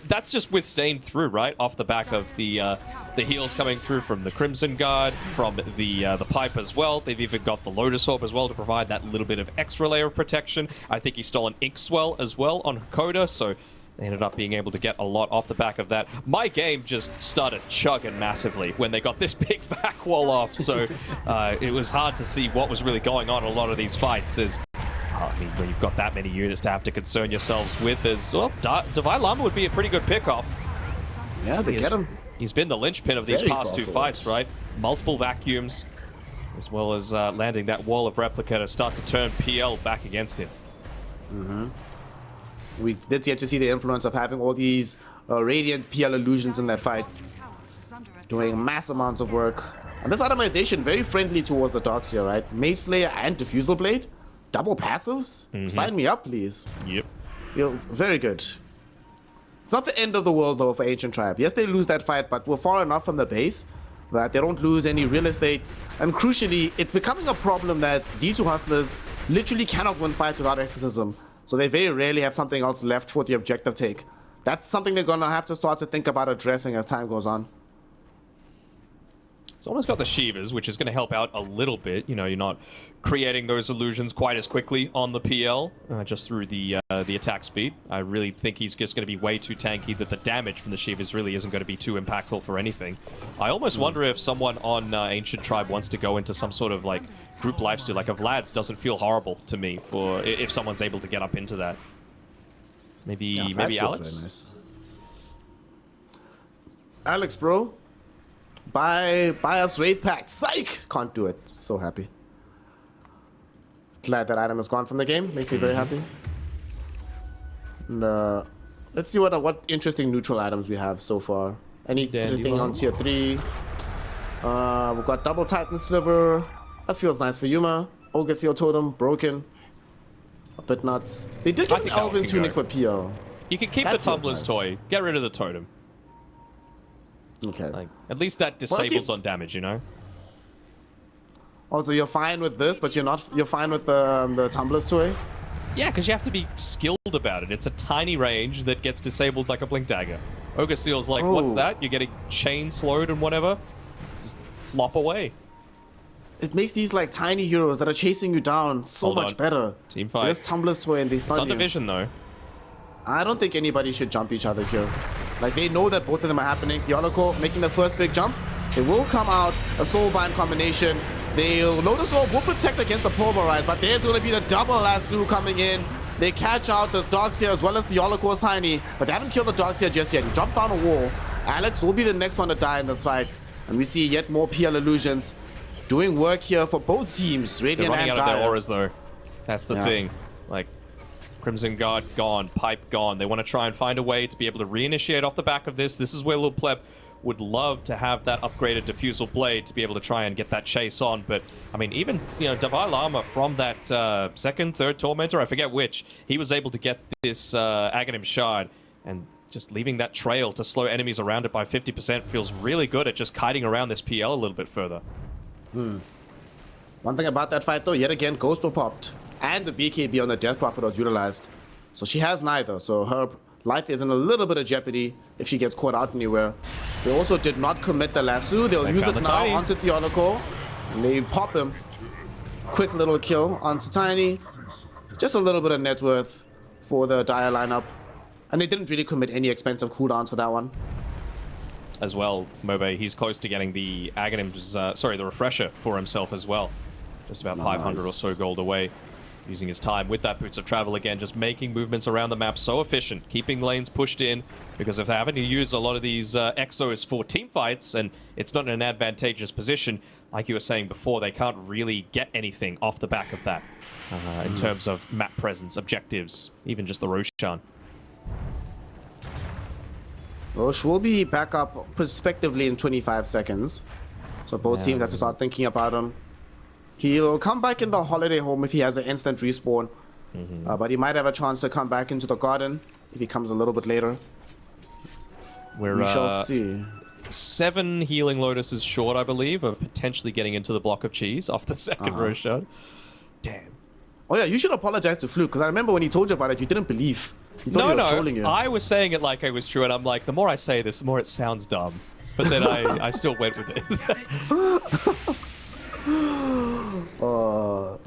that's just with staying through, right? Off the back of the heals coming through from the Crimson Guard, from the Pipe as well. They've even got the Lotus Orb as well to provide that little bit of extra layer of protection. I think he stole an Ink Swell as well on Hakoda, so they ended up being able to get a lot off the back of that. My game just started chugging massively when they got this big back wall off, so it was hard to see what was really going on in a lot of these fights. I mean, when you've got that many units to have to concern yourselves with, well, Divine Llama would be a pretty good pickoff. Yeah, they get him. He's been the linchpin of these past two fights, right? Multiple vacuums, as well as landing that wall of replica to start to turn PL back against him. We did get to see the influence of having all these radiant PL illusions in that fight, doing mass amounts of work. And this itemization very friendly towards the Darkseer, right? Mage Slayer and Diffusal Blade, double passives. Sign me up, please. Yep. Very good. It's not the end of the world though for Ancient Tribe. Yes, they lose that fight, but we're far enough from the base that they don't lose any real estate. And crucially, it's becoming a problem that D2 Hustlers literally cannot win fights without Exorcism. So they very rarely have something else left for the objective take. That's something they're gonna have to start to think about addressing as time goes on. It's almost got the Shivas, which is going to help out a little bit. You know, you're not creating those illusions quite as quickly on the PL, just through the attack speed. I really think he's just going to be way too tanky that the damage from the Shivas really isn't going to be too impactful for anything. I almost wonder if someone on Ancient Tribe wants to go into some sort of, like, group lifesteal. Like, a Vlad's doesn't feel horrible to me for if someone's able to get up into that. Maybe Alex? Nice. Alex, bro. Buy us Wraith Pact. Psych! Can't do it. So happy. Glad that item is gone from the game. Makes me very happy. And, let's see what interesting neutral items we have so far. Anything on tier 3? We've got double Titan Sliver. That feels nice for Yuma. Ogre Seal Totem, broken. A bit nuts. They did get an Elven Tunic for PL. You can keep the Tumbler's Toy. Get rid of the Totem. Okay. Like, at least that disables on damage, you know? Also, you're fine with this, but you're fine with the Tumbler's Toy? Yeah, because you have to be skilled about it. It's a tiny range that gets disabled like a Blink Dagger. Ogre Seal's like, what's that? You're getting chain slowed and whatever? Just flop away. It makes these like tiny heroes that are chasing you down so much better. Team fight. There's Tumbler's Toy and they stun you. It's on division though. I don't think anybody should jump each other here. Like, they know that both of them are happening. Yonoko making the first big jump. They will come out. A Soulbind combination. The Lotus Orb will protect against the Pulverize, but there's going to be the double lasso coming in. They catch out this Darkseer as well as the Yolokor's Tiny, but they haven't killed the Darkseer just yet. He drops down a wall. Alex will be the next one to die in this fight. And we see yet more PL illusions doing work here for both teams. Radiant They're running and out of Dire. their auras though. That's the thing. Like, Crimson Guard gone, Pipe gone. They want to try and find a way to be able to reinitiate off the back of this. This is where Lil Pleb would love to have that upgraded Diffusal Blade to be able to try and get that chase on. But, I mean, even, you know, Divine Llama from that second, third Tormentor, I forget which, he was able to get this Aghanim Shard, and just leaving that trail to slow enemies around it by 50% feels really good at just kiting around this PL a little bit further. One thing about that fight though, yet again, Ghost were popped. And the BKB on the Death Prophet was utilized. So she has neither, so her life is in a little bit of jeopardy if she gets caught out anywhere. They also did not commit the lasso. They'll use it now onto Theonico. And they pop him. Quick little kill onto Tiny. Just a little bit of net worth for the Dire lineup. And they didn't really commit any expensive cooldowns for that one. As well, Mobe, he's close to getting the Aghanim's, the refresher for himself as well. Just about 500 or so gold away. Using his time with that Boots of Travel again, just making movements around the map so efficient, keeping lanes pushed in, because if they're having to use a lot of these exos for team fights, and it's not in an advantageous position, like you were saying before, they can't really get anything off the back of that in terms of map presence, objectives, even just the Roshan. Roche will be back up prospectively in 25 seconds. So both teams have to start thinking about him. He'll come back in the holiday home if he has an instant respawn. But he might have a chance to come back into the garden if he comes a little bit later. We shall see. 7 healing lotuses short, I believe, of potentially getting into the block of cheese off the second Roshan. Damn. Oh yeah, you should apologize to Fluke, because I remember when he told you about it, you didn't believe You thought he was No, trolling you. I was saying it like I was true, and I'm like, the more I say this, the more it sounds dumb. But then I still went with it.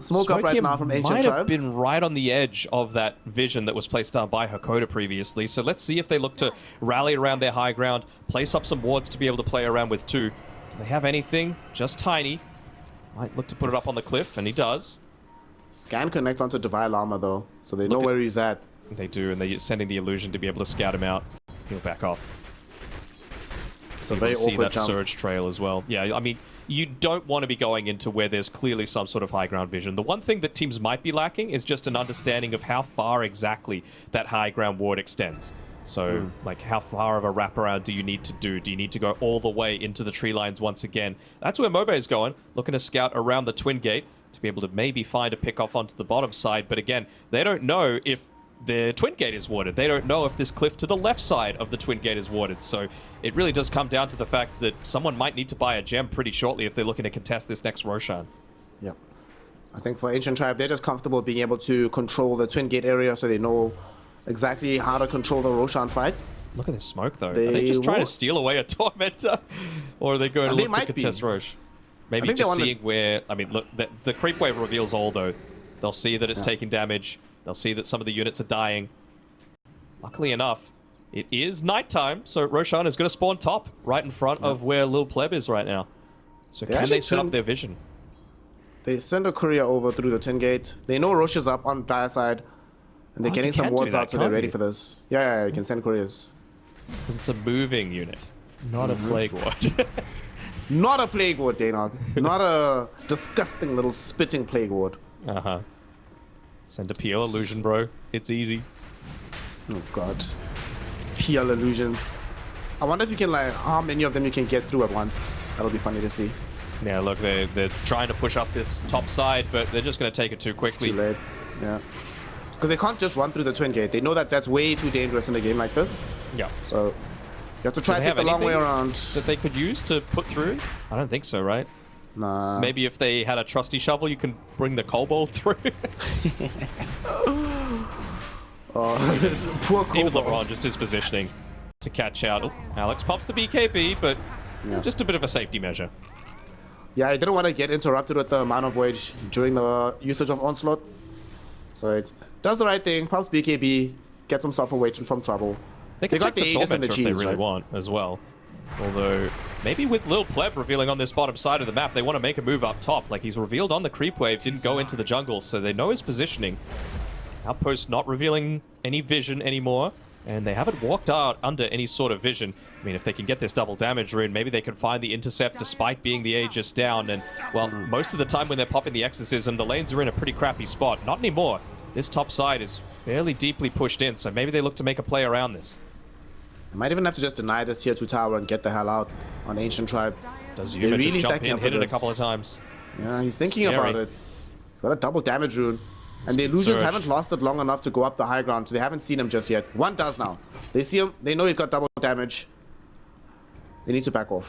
Smoke up right now from Ancient might have Tribe. been right on the edge of that vision that was placed down by Hakoda previously. So let's see if they look to rally around their high ground, place up some wards to be able to play around with too. Do they have anything? Just tiny. Might look to put it up on the cliff, and he does. Scan connects onto Divine Armor though, so they know where he's at. They do, and they're sending the illusion to be able to scout him out. He'll back off. So very See awkward that jump. surge trail as well. Yeah, I mean, you don't want to be going into where there's clearly some sort of high ground vision. The one thing that teams might be lacking is just an understanding of how far exactly that high ground ward extends. So, like, how far of a wraparound do you need to do? Do you need to go all the way into the tree lines once again? That's where Mobe is going, looking to scout around the Twin Gate to be able to maybe find a pick off onto the bottom side. But again, they don't know if the Twin Gate is warded. They don't know if this cliff to the left side of the Twin Gate is warded. So it really does come down to the fact that someone might need to buy a gem pretty shortly if they're looking to contest this next Roshan. Yep. I think for Ancient Tribe, they're just comfortable being able to control the Twin Gate area so they know exactly how to control the Roshan fight. Look at this smoke, though. Are they just trying to steal away a Tormentor? Or are they going to look to contest Rosh? Maybe just seeing where... I mean, look, the creep wave reveals all, though. They'll see that it's taking damage. They'll see that some of the units are dying. Luckily enough, it is nighttime, so Roshan is going to spawn top right in front of where Lil Pleb is right now. So can they set up their vision? They send a courier over through the Tin Gate. They know Rosh is up on dire side, and they're getting some wards out, so they're ready for this. Yeah, you can send couriers. Because it's a moving unit, not a plague ward. Not a plague ward, Danog. Not a disgusting little spitting plague ward. Uh-huh. Send a PL illusion, bro. It's easy. Oh god. PL illusions. I wonder if you can, like, how many of them you can get through at once. That'll be funny to see. Yeah, look, they're trying to push up this top side, but they're just going to take it too quickly. It's too late. Yeah. Because they can't just run through the Twin Gate. They know that that's way too dangerous in a game like this. Yeah. So you have to try to take the long way around. That they could use to put through? I don't think so, right? Nah. Maybe if they had a trusty shovel, you can bring the kobold through. Poor kobold. Even LeBron, just his positioning to catch out. Oh, Alex pops the BKB, but just a bit of a safety measure. Yeah, I didn't want to get interrupted with the amount of wage during the usage of Onslaught. So it does the right thing, pops BKB, gets himself away from trouble. They can take got the the Aegis and the Tormentor if they cheese, really want as well. Although, maybe with Lil Pleb revealing on this bottom side of the map, they want to make a move up top. Like, he's revealed on the creep wave, didn't go into the jungle, so they know his positioning. Outpost not revealing any vision anymore, and they haven't walked out under any sort of vision. I mean, if they can get this double damage rune, maybe they can find the intercept despite being the Aegis down. And, well, most of the time when they're popping the Exorcism, the lanes are in a pretty crappy spot. Not anymore. This top side is fairly deeply pushed in, so maybe they look to make a play around this. I might even have to just deny this tier 2 tower and get the hell out on Ancient Tribe. Does Yuma really just jump in, hit it a couple of times? Yeah, he's thinking about it. He's got a double damage rune. And the illusions haven't lasted long enough to go up the high ground, so they haven't seen him just yet. One does now. They see him, they know he's got double damage. They need to back off.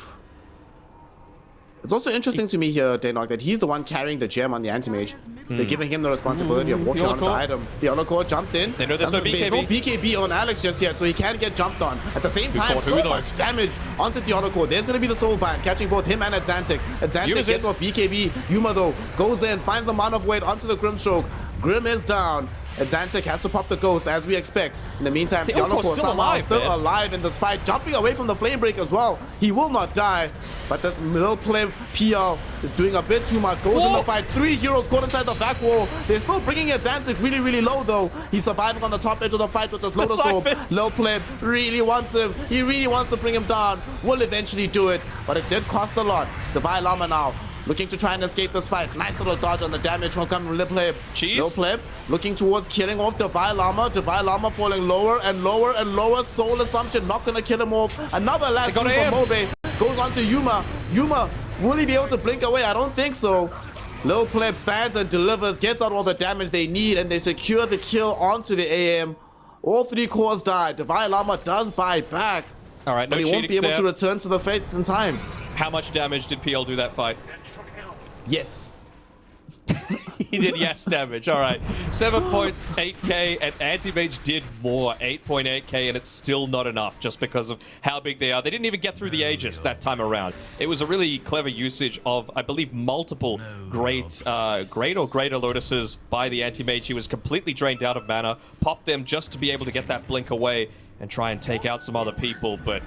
It's also interesting to me here, Daynok, that he's the one carrying the gem on the anti-mage. They're giving him the responsibility of walking on the item. The Holocore jumped in. They know there's no BKB. There's no BKB on Alex just yet, so he can't get jumped on. At the same time, so much damage onto the Holocore. There's going to be the Soul Bind, catching both him and Atlantic. Atlantic gets off BKB. Yuma, though, goes in, finds the amount of weight onto the Grimstroke. Grim is down. Atlantic has to pop the ghost as we expect. In the meantime, the Holocore somehow still alive in this fight, jumping away from the flame break as well. He will not die, but this middle play PL is doing a bit too much. Goes in the fight. 3 heroes caught inside the back wall. They're still bringing Atlantic really, really low though. He's surviving on the top edge of the fight with this Lotus Orb. Low play really wants him. He really wants to bring him down. Will eventually do it, but it did cost a lot. Divine Llama now looking to try and escape this fight. Nice little dodge on the damage will come from Lil Pleb. Lil Pleb looking towards killing off Divine Llama. Divine Llama falling lower and lower and lower. Soul Assumption not gonna kill him off. Another last move from Mobe. Goes on to Yuma. Yuma, will he be able to blink away? I don't think so. Lil Pleb stands and delivers, gets out all the damage they need, and they secure the kill onto the AM. All 3 cores die. Divine Llama does buy back. All right, no cheating. But he won't be able to return to the fates in time. How much damage did PL do that fight? Yes. He did yes damage. All right. 7 points, 8k, and Anti-Mage did more, 8.8k, and it's still not enough just because of how big they are. They didn't even get through the Aegis that time around. It was a really clever usage of, I believe, multiple great or greater Lotuses by the Anti-Mage. He was completely drained out of mana, popped them just to be able to get that blink away and try and take out some other people, but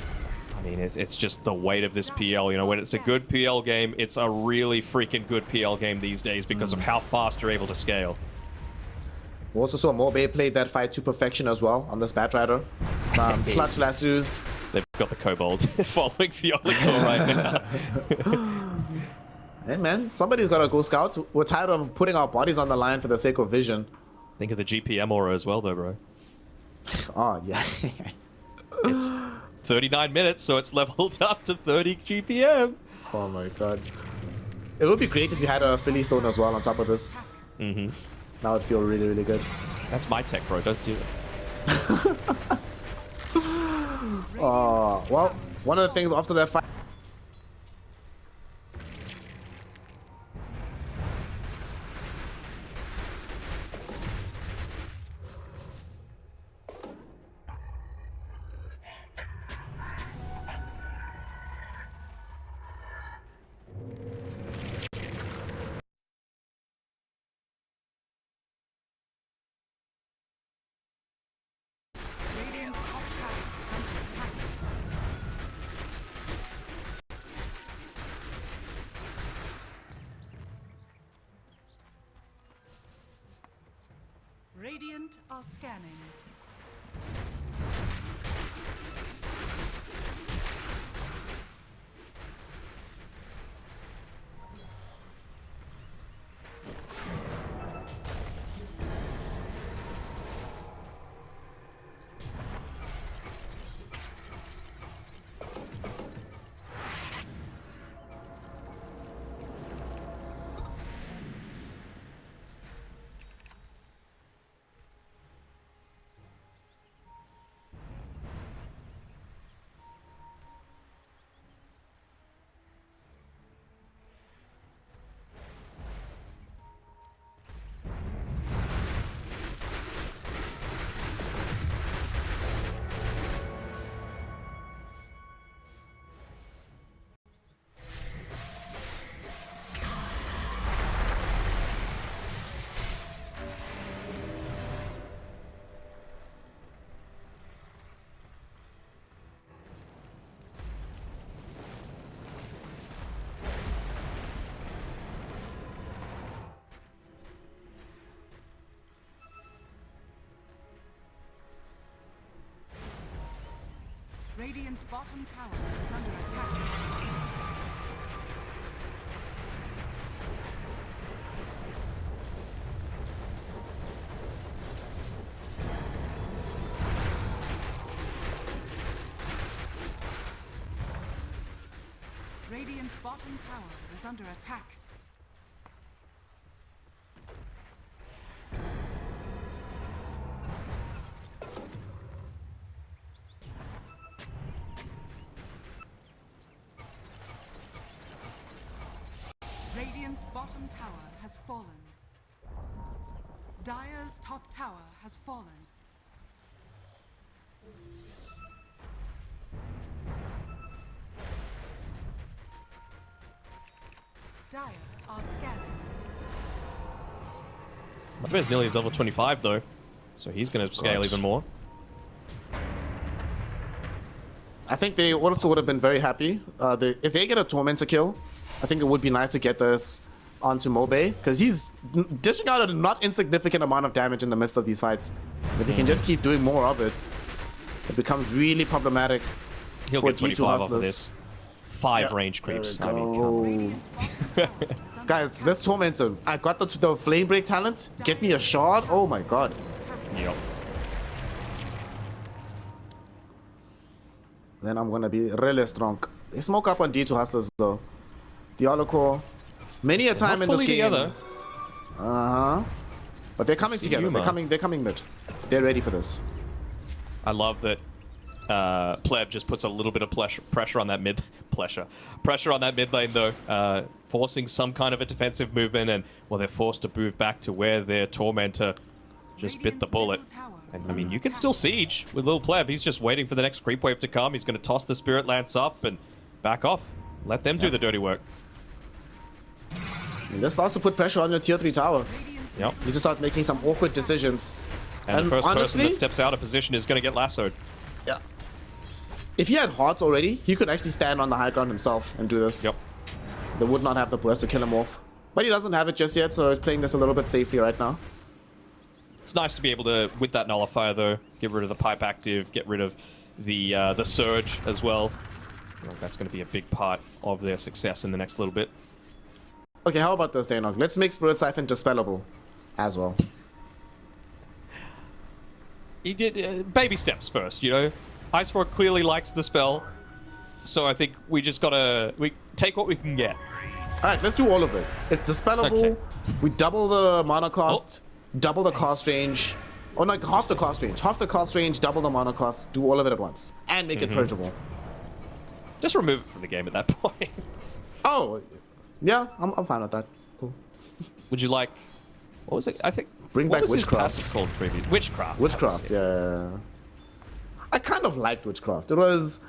I mean, it's just the weight of this PL. You know, when it's a good PL game, it's a really freaking good PL game these days because of how fast you're able to scale. We also saw Mobe play that fight to perfection as well on this Batrider. Some clutch lassos. They've got the Kobold following Theolical right now. Hey man, somebody's got to go scout. We're tired of putting our bodies on the line for the sake of vision. Think of the GPM aura as well, though, bro. Oh, yeah. It's 39 minutes, so it's leveled up to 30 GPM. Oh my god. It would be great if you had a Philly Stone as well on top of this. Mm-hmm. That would feel really, really good. That's my tech, bro. Don't steal it. Well, one of the things after that fight. Radiant are scanning. Radiant's bottom tower is under attack. Radiant's bottom tower is under attack. Radiant's bottom tower has fallen. Dire's top tower has fallen. Dire are scanning. Mudbear's nearly level 25 though, so he's going to scale even more. I think they also would have been very happy. If they get a Tormentor kill, I think it would be nice to get this onto Mobe, because he's dishing out a not insignificant amount of damage in the midst of these fights. If he can just keep doing more of it, it becomes really problematic. He'll for get 25 D2 off of hustlers. this. 5 range creeps. I mean, come on. Radiant's bottom tower is under Guys, let's Tormentor. I got the Flame Break talent. Get me a shard. Oh my god. Yep. Then I'm gonna be really strong. They smoke up on D2 hustlers though. Dialocore. Many a time in this game. Together. But they're coming See together. Yuma. They're coming mid. They're ready for this. I love that Pleb just puts a little bit of pressure on that mid pressure on that mid lane though. forcing some kind of a defensive movement, and well, they're forced to move back to where their Tormentor just bit the bullet. And I mean, you can still siege with Lil Pleb. He's just waiting for the next creep wave to come. He's going to toss the Spirit Lance up and back off. Let them do the dirty work. And this starts to put pressure on your tier 3 tower. Yep. You just start making some awkward decisions. And the first honestly, person that steps out of position is going to get lassoed. yeah. If he had hearts already, he could actually stand on the high ground himself and do this. Yep. They would not have the burst to kill him off. But he doesn't have it just yet, so he's playing this a little bit safely right now. It's nice to be able to, with that nullifier though, get rid of the pipe active, get rid of the surge as well. Well, that's going to be a big part of their success in the next little bit. Okay, how about this, Danog? Let's make Spirit Siphon dispellable as well. He did baby steps first, you know. Ice Frog clearly likes the spell, so I think we just gotta take what we can get. Alright, let's do all of it. It's dispellable, Okay. we double the mana cost, double the Nice. cost range. Or like half the cost range. Half the cost range, double the mana cost, do all of it at once. And make it purgeable. Just remove it from the game at that point. Oh, yeah, I'm fine with that. Cool. Would you like? What was it? I think. Bring what back was his Witchcraft. passive called previously? Witchcraft. Witchcraft, yeah. I kind of liked Witchcraft. It was...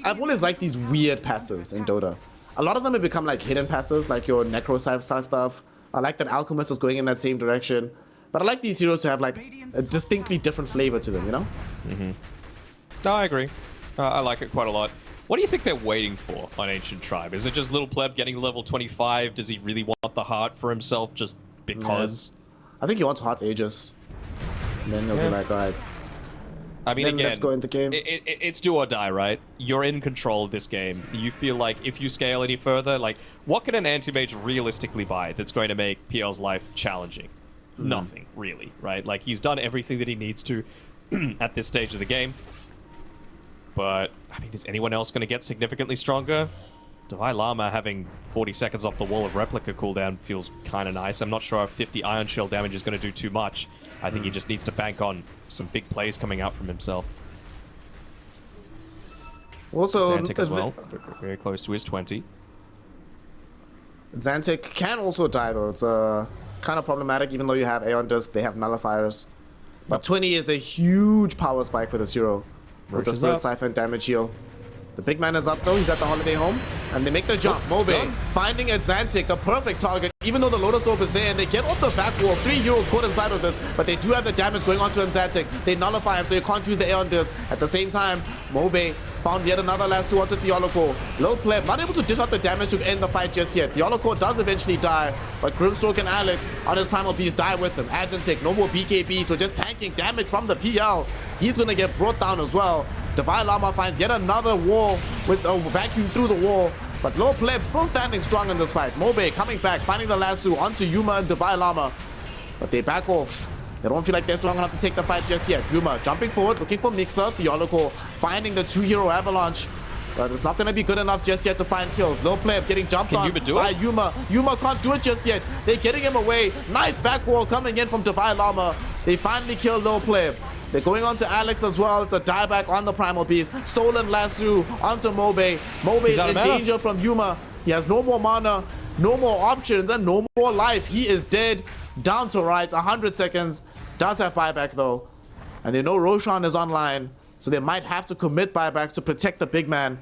I've always liked these weird passives in Dota. A lot of them have become like hidden passives, like your Necro stuff. I like that Alchemist is going in that same direction. But I like these heroes to have like a distinctly different flavor to them, you know? No, I agree. I like it quite a lot. What do you think they're waiting for on Ancient Tribe? Is it just Little Pleb getting to level 25? Does he really want the heart for himself just because? I think he wants Hot Aegis. And then he'll be like, alright. I mean, Then again, let's go into game. it's do or die, right? You're in control of this game. You feel like if you scale any further, like, what can an anti-mage realistically buy that's going to make PL's life challenging? Nothing, really, right? Like, he's done everything that he needs to at this stage of the game. But, I mean, is anyone else going to get significantly stronger? Divine Llama having 40 seconds off the wall of replica cooldown feels kind of nice. I'm not sure if 50 Iron Shell damage is going to do too much. I think he just needs to bank on some big plays coming out from himself. Also, Xantic as well, very close to his 20. Xantic can also die though. It's kind of problematic, even though you have Aeon Disc, they have nullifiers. But 20 is a huge power spike for this hero. With the Roach is Spirit up. Siphon damage heal. The big man is up though, he's at the holiday home. And they make the jump. Oh, it's Mobe done. finding at Xantic the perfect target, even though the Lotus Orb is there, and they get off the back wall. 3 heroes caught inside of this, but they do have the damage going on to Xantic. They nullify him, so you can't use the Aeon Disc. At the same time, Mobe found yet another last 2 onto Theoloco. Low Pleb not able to dish out the damage to end the fight just yet. Theoloco does eventually die, but Grimstroke and Alex on his Primal Beast die with him. Xantic, no more BKB, so just tanking damage from the PL. He's gonna get brought down as well. Divine Llama finds yet another wall with a vacuum through the wall. But Low Pleb still standing strong in this fight. Mobe coming back, finding the lasso onto Yuma and Divine Llama. But they back off. They don't feel like they're strong enough to take the fight just yet. Yuma jumping forward, looking for Mixer. Theoloco finding the 2-hero avalanche. But it's not going to be good enough just yet to find kills. Low Pleb getting jumped on Yuma do by it? Yuma. Yuma can't do it just yet. They're getting him away. Nice back wall coming in from Divine Llama. They finally kill Low Pleb. They're going on to Alex as well. It's a dieback on the Primal Beast. Stolen lasso onto Mobe. Mobe is out in of mana. danger from Yuma. He has no more mana, no more options, and no more life. He is dead. Down to right. 100 seconds. Does have buyback though. And they know Roshan is online. So they might have to commit buyback to protect the big man.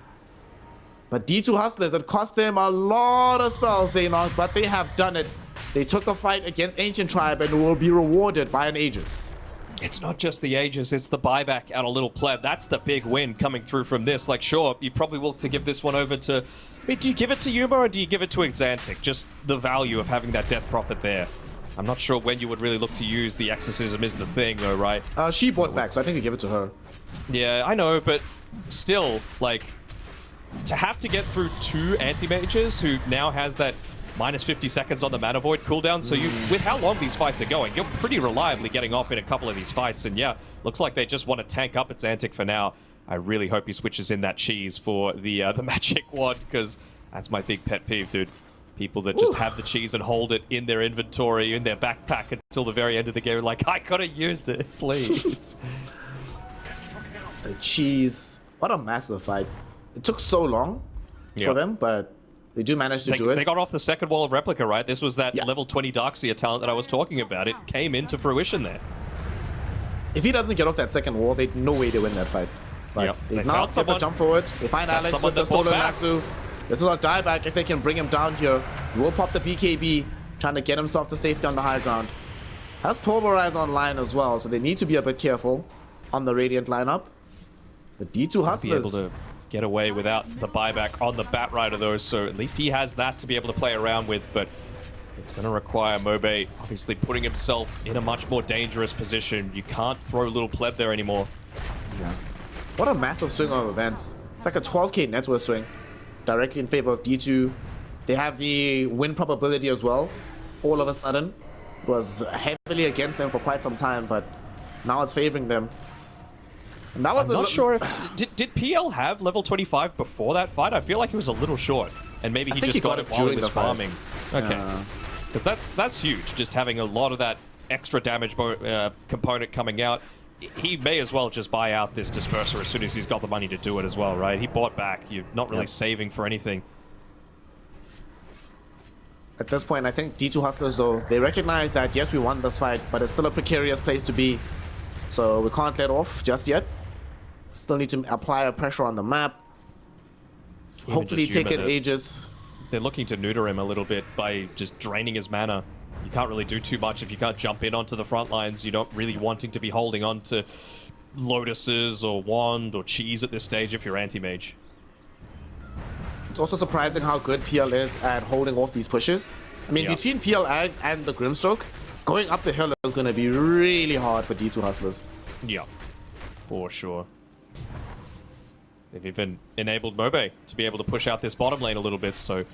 But D2 Hustlers, it cost them a lot of spells, but they have done it. They took a fight against Ancient Tribe and will be rewarded by an Aegis. It's not just the Aegis, it's the buyback out of Little Pleb. That's the big win coming through from this. Like, sure, you probably will to give this one over to... I mean, do you give it to Yuma or do you give it to Xantic? Just the value of having that Death Prophet there. I'm not sure when you would really look to use the Exorcism is the thing, though, right? She bought back, so I think we give it to her. Yeah, I know, but still, like, to have to get through 2 anti-mages who now has that minus 50 seconds on the Mana Void cooldown, so you, with how long these fights are going, you're pretty reliably getting off in a couple of these fights, and yeah, looks like they just want to tank up its Xantic for now. I really hope he switches in that cheese for the magic wand, because that's my big pet peeve, dude. People that just have the cheese and hold it in their inventory, in their backpack until the very end of the game, like, I could have used it, please. The cheese. What a massive fight. It took so long for them, but They do manage to do it. They got off the second wall of replica, right? This was that Yeah. level 20 Darkseer talent that I was talking about. It came into fruition there. If he doesn't get off that second wall, they no way they win that fight. But Yep. they They now found get the someone. jump forward. They find That's Alex someone with the that bought stolen back. lasso. This is a dieback if they can bring him down here. He will pop the BKB, trying to get himself to safety on the high ground. Has Pulverize online as well, so they need to be a bit careful on the Radiant lineup. The D2 Be able Hustlers. to get away without the buyback on the Bat Rider, though, so at least he has that to be able to play around with, but it's going to require Mobe obviously putting himself in a much more dangerous position. You can't throw little pleb there anymore. Yeah. What a massive swing of events. It's like a 12k net worth swing directly in favor of D2. They have the win probability as well. All of a sudden, it was heavily against them for quite some time, but now it's favoring them. And that was I'm not sure if... Did PL have level 25 before that fight? I feel like he was a little short, and maybe he think just he got got it it while he during was the fight. farming. Okay. Because that's huge, just having a lot of that extra damage component coming out. He may as well just buy out this disperser as soon as he's got the money to do it as well, right? He bought back. You're not really saving for anything. At this point, I think D2 Hustlers, though, they recognize that, yes, we won this fight, but it's still a precarious place to be. So we can't let off just yet. Still need to apply a pressure on the map. Even Hopefully just take it Yuma, ages. They're looking to neuter him a little bit by just draining his mana. You can't really do too much if you can't jump in onto the front lines. You're not really wanting to be holding on to Lotuses or Wand or Cheese at this stage if you're anti-mage. It's also surprising how good PL is at holding off these pushes. I mean, Yeah. between PL Ags and the Grimstroke, going up the hill is going to be really hard for D2 Hustlers. Yeah, for sure. They've even enabled Mobe to be able to push out this bottom lane a little bit, so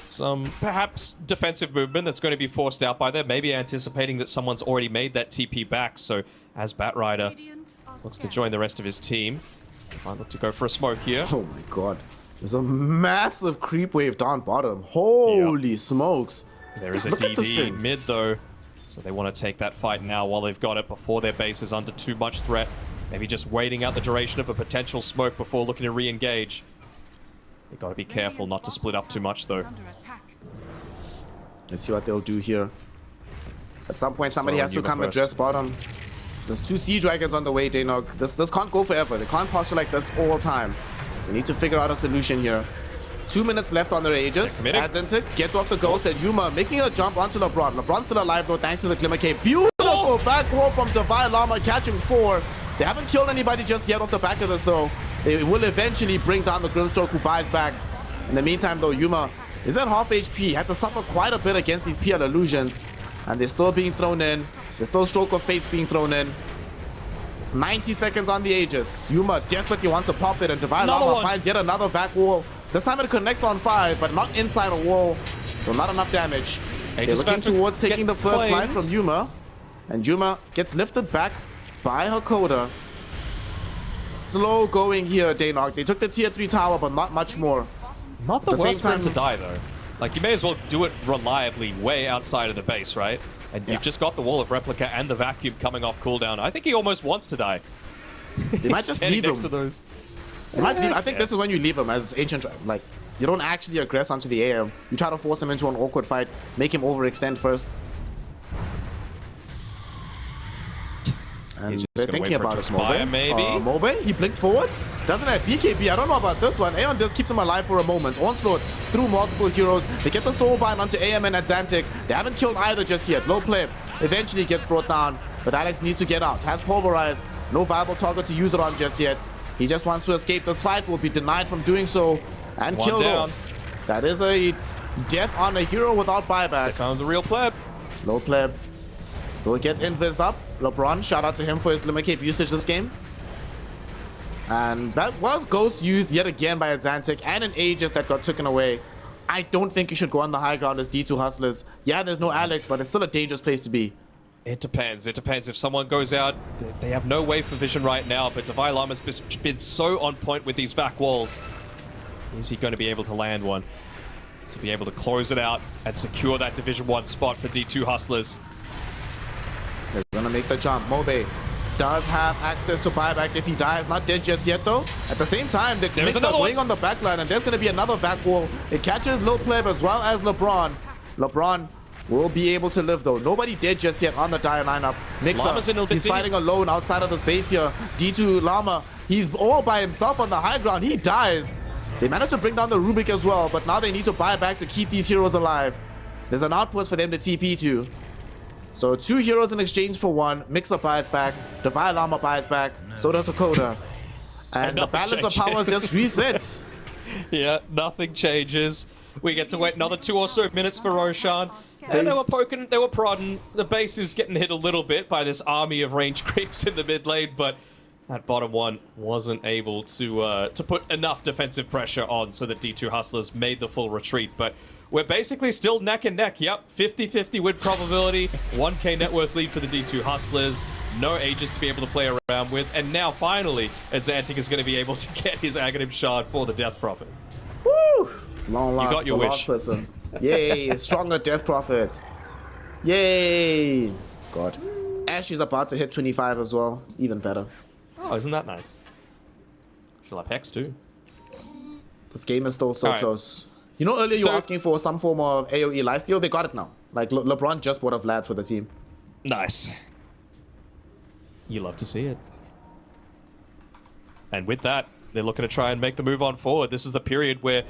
some perhaps defensive movement that's going to be forced out by them, maybe anticipating that someone's already made that TP back, so as Bat Rider looks to join the rest of his team, might look to go for a smoke here. Oh my god. There's a massive creep wave down bottom. Holy smokes. There is Just a look at this DD thing. mid though, so they want to take that fight now while they've got it before their base is under too much threat. Maybe just waiting out the duration of a potential smoke before looking to re-engage. They've got to be careful not to split up too much though. Let's see what they'll do here. At some point, somebody has to Yuma come first. address bottom. There's 2 Sea Dragons on the way, Danog. This can't go forever. They can't posture like this all time. They need to figure out a solution here. 2 minutes left on their Aegis. They're Adds into it, gets off the ghost, and Yuma making a jump onto LeBron. LeBron's still alive though, thanks to the Glimmer Cape. Beautiful back roll from Divine Llama, catching 4. They haven't killed anybody just yet off the back of this though. They will eventually bring down the Grimstroke, who buys back. In the meantime though, Yuma is at half HP, had to suffer quite a bit against these PL illusions. And they're still being thrown in. There's still Stroke of Fates being thrown in. 90 seconds on the Aegis. Yuma desperately wants to pop it, and Divine Another Llama one. finds yet another back wall. This time it connects on 5, but not inside a wall. So not enough damage. They're Aegis looking about to towards get taking the first claimed. life from Yuma. And Yuma gets lifted back by Hakoda. Slow going here, Daynok. They took the tier 3 tower, but not much more. Not the At the worst same for him to time- die though. Like you may as well do it reliably way outside of the base, right? And Yeah. you've just got the wall of replica and the vacuum coming off cooldown. I think he almost wants to die. They might just Standing leave next him. to those. They might leave. I think this Yes. is when you leave him as ancient. Like, you don't actually aggress onto the AM. You try to force him into an awkward fight, make him overextend first. And He's just they're gonna thinking wait for it about to it. expire, maybe? Mobe, he blinked forward. Doesn't have BKB. I don't know about this one. Aeon just keeps him alive for a moment. Onslaught through multiple heroes. They get the soulbind onto AM and Atlantic. They haven't killed either just yet. Low play. Eventually gets brought down, but Alex needs to get out. Has pulverized. No viable target to use it on just yet. He just wants to escape this fight. Will be denied from doing so and One killed down. off. That is a death on a hero without buyback. Found the real pleb. Low pleb. So it gets invised up. LeBron, shout out to him for his Glimmer Cape usage this game. And that was Ghost used yet again by Atlantic and an Aegis that got taken away. I don't think you should go on the high ground as D2 Hustlers. Yeah, there's no Alex, but it's still a dangerous place to be. It depends. It depends. If someone goes out, they have no way for vision right now, but Divine Llama's been so on point with these back walls. Is he going to be able to land one? To be able to close it out and secure that Division 1 spot for D2 Hustlers. They're gonna make the jump. Mobe does have access to buyback if he dies. Not dead just yet, though. At the same time, the Knicks are going on the backline, and there's going to be another back wall. It catches Lil Pleb as well as LeBron. LeBron will be able to live, though. Nobody dead just yet on the Dire lineup. Mixer, he's fighting alone outside of the space here. D2 Llama, he's all by himself on the high ground. He dies. They managed to bring down the Rubik as well, but now they need to buy back to keep these heroes alive. There's an outpost for them to TP to. So 2 heroes in exchange for 1. Mixer buys back. Divine Llama buys back. So does Hakoda. And the balance of powers just resets. Yeah, nothing changes. We get to wait another 2 or so minutes for Roshan. And they were poking, they were prodding. The base is getting hit a little bit by this army of range creeps in the mid lane, but that bottom one wasn't able to put enough defensive pressure on, so that D2 Hustlers made the full retreat. But we're basically still neck and neck. Yep, 50-50 win probability, 1k net worth lead for the D2 Hustlers. No Aegis to be able to play around with. And now, finally, Xantic is going to be able to get his Aghanim Shard for the Death Prophet. Woo! Long last, you got your the wish. last person. Yay! Stronger Death Prophet. Yay! God. Ash is about to hit 25 as well. Even better. Oh, isn't that nice? She'll have Hex, too. This game is still so close. You know, earlier you were asking for some form of AoE lifesteal. They got it now. Like, LeBron just bought a Vlad's for the team. Nice. You love to see it. And with that, they're looking to try and make the move on forward. This is the period where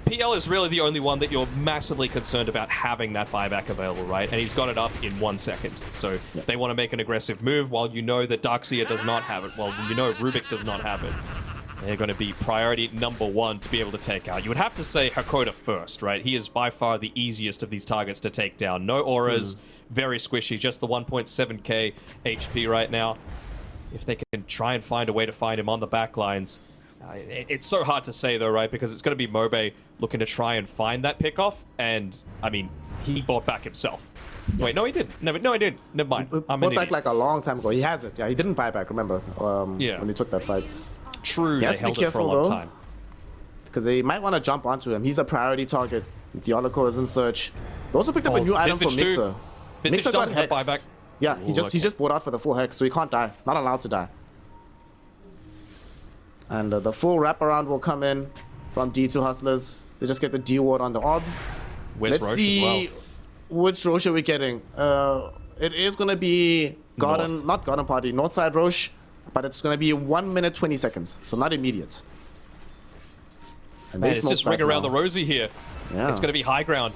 PL is really the only one that you're massively concerned about having that buyback available, right? And he's got it up in 1 second. So they want to make an aggressive move while you know that Darkseer does not have it. Well, you know Rubik does not have it. They're going to be priority number 1 to be able to take out. You would have to say Hakoda first, right? He is by far the easiest of these targets to take down. No auras, very squishy, just the 1.7k HP right now. If they can try and find a way to find him on the back lines, it's so hard to say though, right? Because it's going to be Mobe looking to try and find that pickoff, and I mean, he bought back himself. Wait, no, he didn't. No, he didn't. Never mind. He bought back like a long time ago. He has it. Yeah, he didn't buy back. Remember? When they took that fight. True, they held it for a long time. Because they might want to jump onto him. He's a priority target. The Oracle is in search. They also picked up a new item from Mixer. Mixer doesn't have buyback. Yeah, he just bought out for the full hex, so he can't die. Not allowed to die. And the full wraparound will come in from D2 Hustlers. They just get the D ward on the orbs. Where's Roche as well? Which Roche are we getting. It is going to be not Garden Party, Northside Roche, but it's going to be 1 minute 20 seconds, so not immediate. And man, it's just ring around the rosy here. Yeah. It's going to be high ground.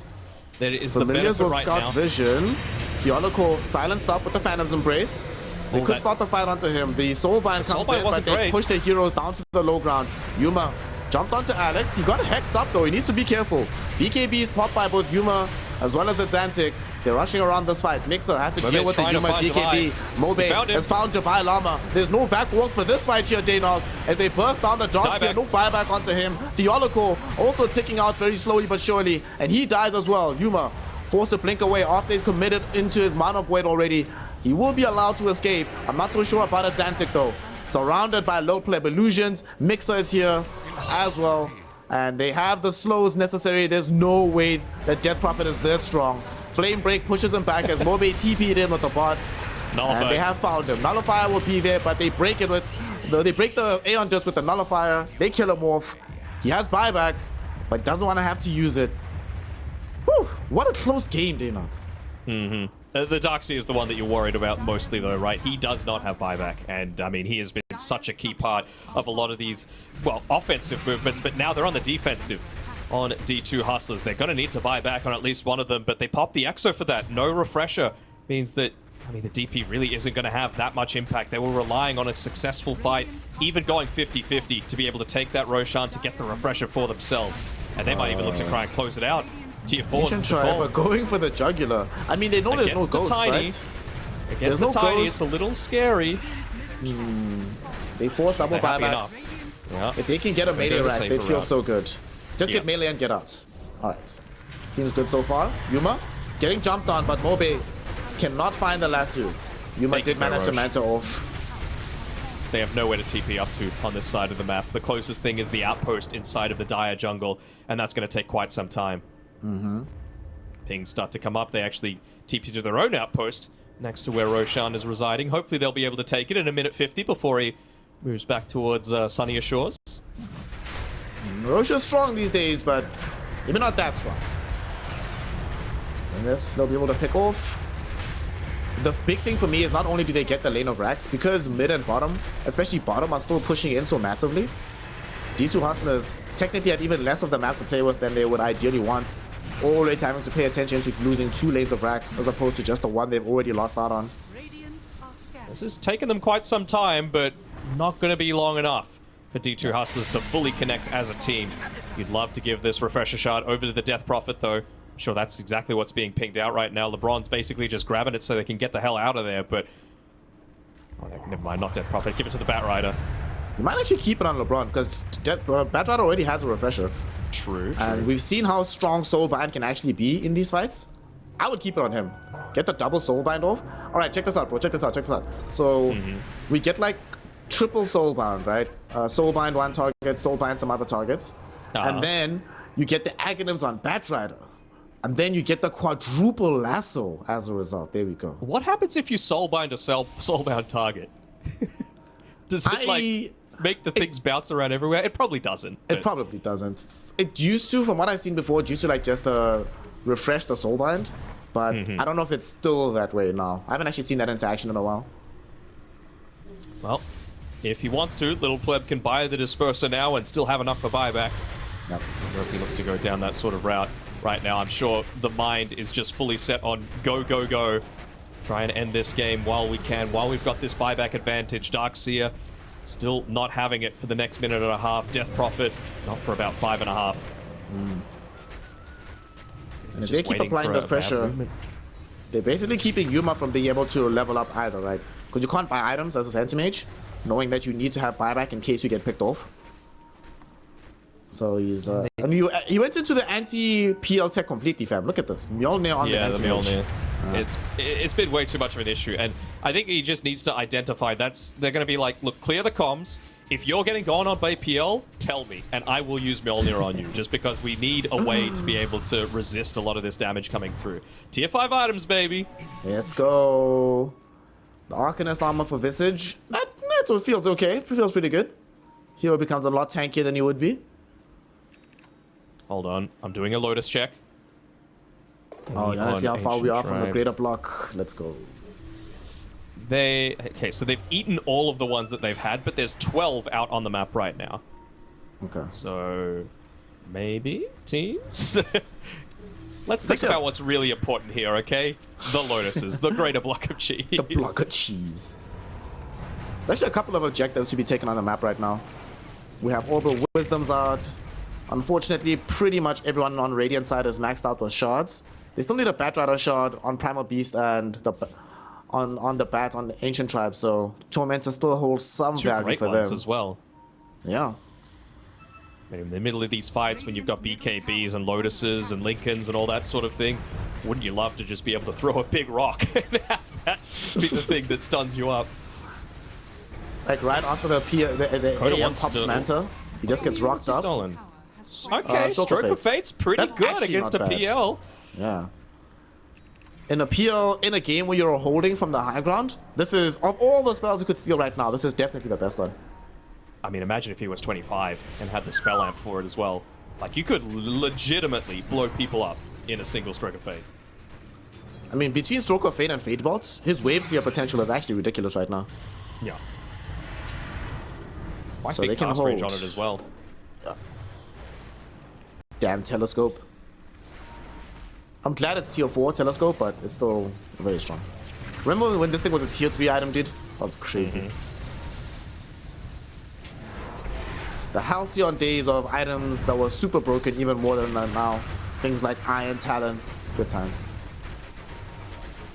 That is the benefit right now. Scout Vision. The Oracle silenced up with the Phantom's Embrace. They could start the fight onto him. The Soulbind comes in, but they push their heroes down to the low ground. Yuma jumped onto Alex. He got hexed up though. He needs to be careful. BKB is popped by both Yuma as well as Xantic. They're rushing around this fight. Mixer has to deal with the Yuma BKB. Mobe has found Divine Llama. There's no back walls for this fight here, Danog. As they burst down the dogs here, no buyback onto him. The Oracle also ticking out very slowly but surely, and he dies as well. Yuma forced to blink away after he's committed into his mana void already. He will be allowed to escape. I'm not so sure about Xantic though. Surrounded by low pleb illusions. Mixer is here as well. And they have the slows necessary. There's no way that Death Prophet is this strong. Flame Break pushes him back as Mobe TP'd in with the bots. And they have found him. Nullifier will be there, but they break it with... They break the Aeon Dust with the Nullifier. They kill him off. He has buyback, but doesn't want to have to use it. Whew, what a close game, Dana. The Darkseer is the one that you're worried about mostly though, right? He does not have buyback, and I mean, he has been such a key part of a lot of these, well, offensive movements, but now they're on the defensive on D2 Hustlers. They're going to need to buy back on at least one of them, but they pop the Exo for that. No refresher means that, I mean, the DP really isn't going to have that much impact. They were relying on a successful fight, even going 50-50 to be able to take that Roshan to get the refresher for themselves. And they might even look to try and close it out. Tier 4 is going for the jugular. I mean, they know there's no ghost, right? Against the tiny, it's a little scary. They force double buybacks. Yeah. If they can get a melee rack, they feel so good. Just get melee and get out. Alright. Seems good so far. Yuma getting jumped on, but Mobe cannot find the lasso. Yuma did manage to Manta off. They have nowhere to TP up to on this side of the map. The closest thing is the outpost inside of the Dire jungle, and that's going to take quite some time. Pings start to come up. They actually TP to their own outpost, next to where Roshan is residing. Hopefully they'll be able to take it in a minute 50 before he moves back towards sunnier shores. Roshan's strong these days, but maybe not that strong. And this, they'll be able to pick off. The big thing for me is not only do they get the lane of racks, because mid and bottom, especially bottom, are still pushing in so massively. D2 Hustlers technically had even less of the map to play with than they would ideally want. Always having to pay attention to losing 2 lanes of racks as opposed to just the one they've already lost out on. This has taken them quite some time, but not going to be long enough for D2 Hustlers to fully connect as a team. You'd love to give this refresher shard over to the Death Prophet, though. I'm sure that's exactly what's being pinged out right now. LeBron's basically just grabbing it so they can get the hell out of there, but... Oh, never mind, not Death Prophet. Give it to the Batrider. You might actually keep it on LeBron, because Batrider already has a refresher. True. And we've seen how strong Soulbind can actually be in these fights. I would keep it on him. Get the double Soulbind off. Alright, check this out, bro. Check this out. So, we get like triple Soulbound, right? Soulbind one target, Soulbind some other targets. And then you get the Aghanims on Batrider. And then you get the quadruple lasso as a result. There we go. What happens if you Soulbind a Soulbound target? Does it, like, make the things bounce around everywhere? It probably doesn't. It probably doesn't. It used to, from what I've seen before, it used to like just refresh the Soulbind. But I don't know if it's still that way now. I haven't actually seen that interaction in a while. Well, if he wants to, Little Pleb can buy the Disperser now and still have enough for buyback. Yep. I wonder if he looks to go down that sort of route right now. I'm sure the mind is just fully set on go, go, go. Try and end this game while we can, while we've got this buyback advantage. Darkseer still not having it for the next minute and a half. Death Prophet, not for about 5.5. And if they keep applying this pressure, they're basically keeping Yuma from being able to level up either, right? Because you can't buy items as a Sentimage, knowing that you need to have buyback in case you get picked off. So he's, I mean, he went into the anti-PL tech completely, fam. Look at this. Mjolnir on the Anti-Mage. It's been way too much of an issue, and I think he just needs to identify they're going to be like, look, clear the comms. If you're getting gone on by PL, tell me, and I will use Mjolnir on you, just because we need a way to be able to resist a lot of this damage coming through. Tier 5 items, baby. Let's go. The Arcanist armor for Visage. That feels okay. It feels pretty good. Hero becomes a lot tankier than he would be. Hold on, I'm doing a Lotus check. Oh, you want to see how far we are from the greater block? Let's go. Okay, so they've eaten all of the ones that they've had, but there's 12 out on the map right now. Okay. So, maybe teams? Let's think about what's really important here, okay? The Lotuses, the greater block of cheese. The block of cheese. There's actually a couple of objectives to be taken on the map right now. We have Orbital Wisdoms out. Unfortunately, pretty much everyone on Radiant side is maxed out with shards. They still need a Batrider shard on Primal Beast and on the Bat on the Ancient Tribe, so Tormentor still holds some value for them. As well. Yeah. In the middle of these fights, when you've got BKBs and Lotuses and Lincolns and all that sort of thing, wouldn't you love to just be able to throw a big rock and have that be the thing that stuns you up? Like right after the AM pops Manta, he just gets rocked up. Stolen. Okay, Stroke of Fate's pretty good against a PL. Yeah. In a PL, in a game where you're holding from the high ground, this is, of all the spells you could steal right now, this is definitely the best one. I mean, imagine if he was 25 and had the spell amp for it as well. Like, you could legitimately blow people up in a single Stroke of Fate. I mean, between Stroke of Fate and Fate Bolts, his wave clear potential is actually ridiculous right now. Yeah. So they can cast hold range on it as well. Damn Telescope. I'm glad it's tier 4 Telescope, but it's still very strong. Remember when this thing was a tier 3 item, dude? That was crazy. The halcyon days of items that were super broken even more than that now. Things like Iron Talon. Good times.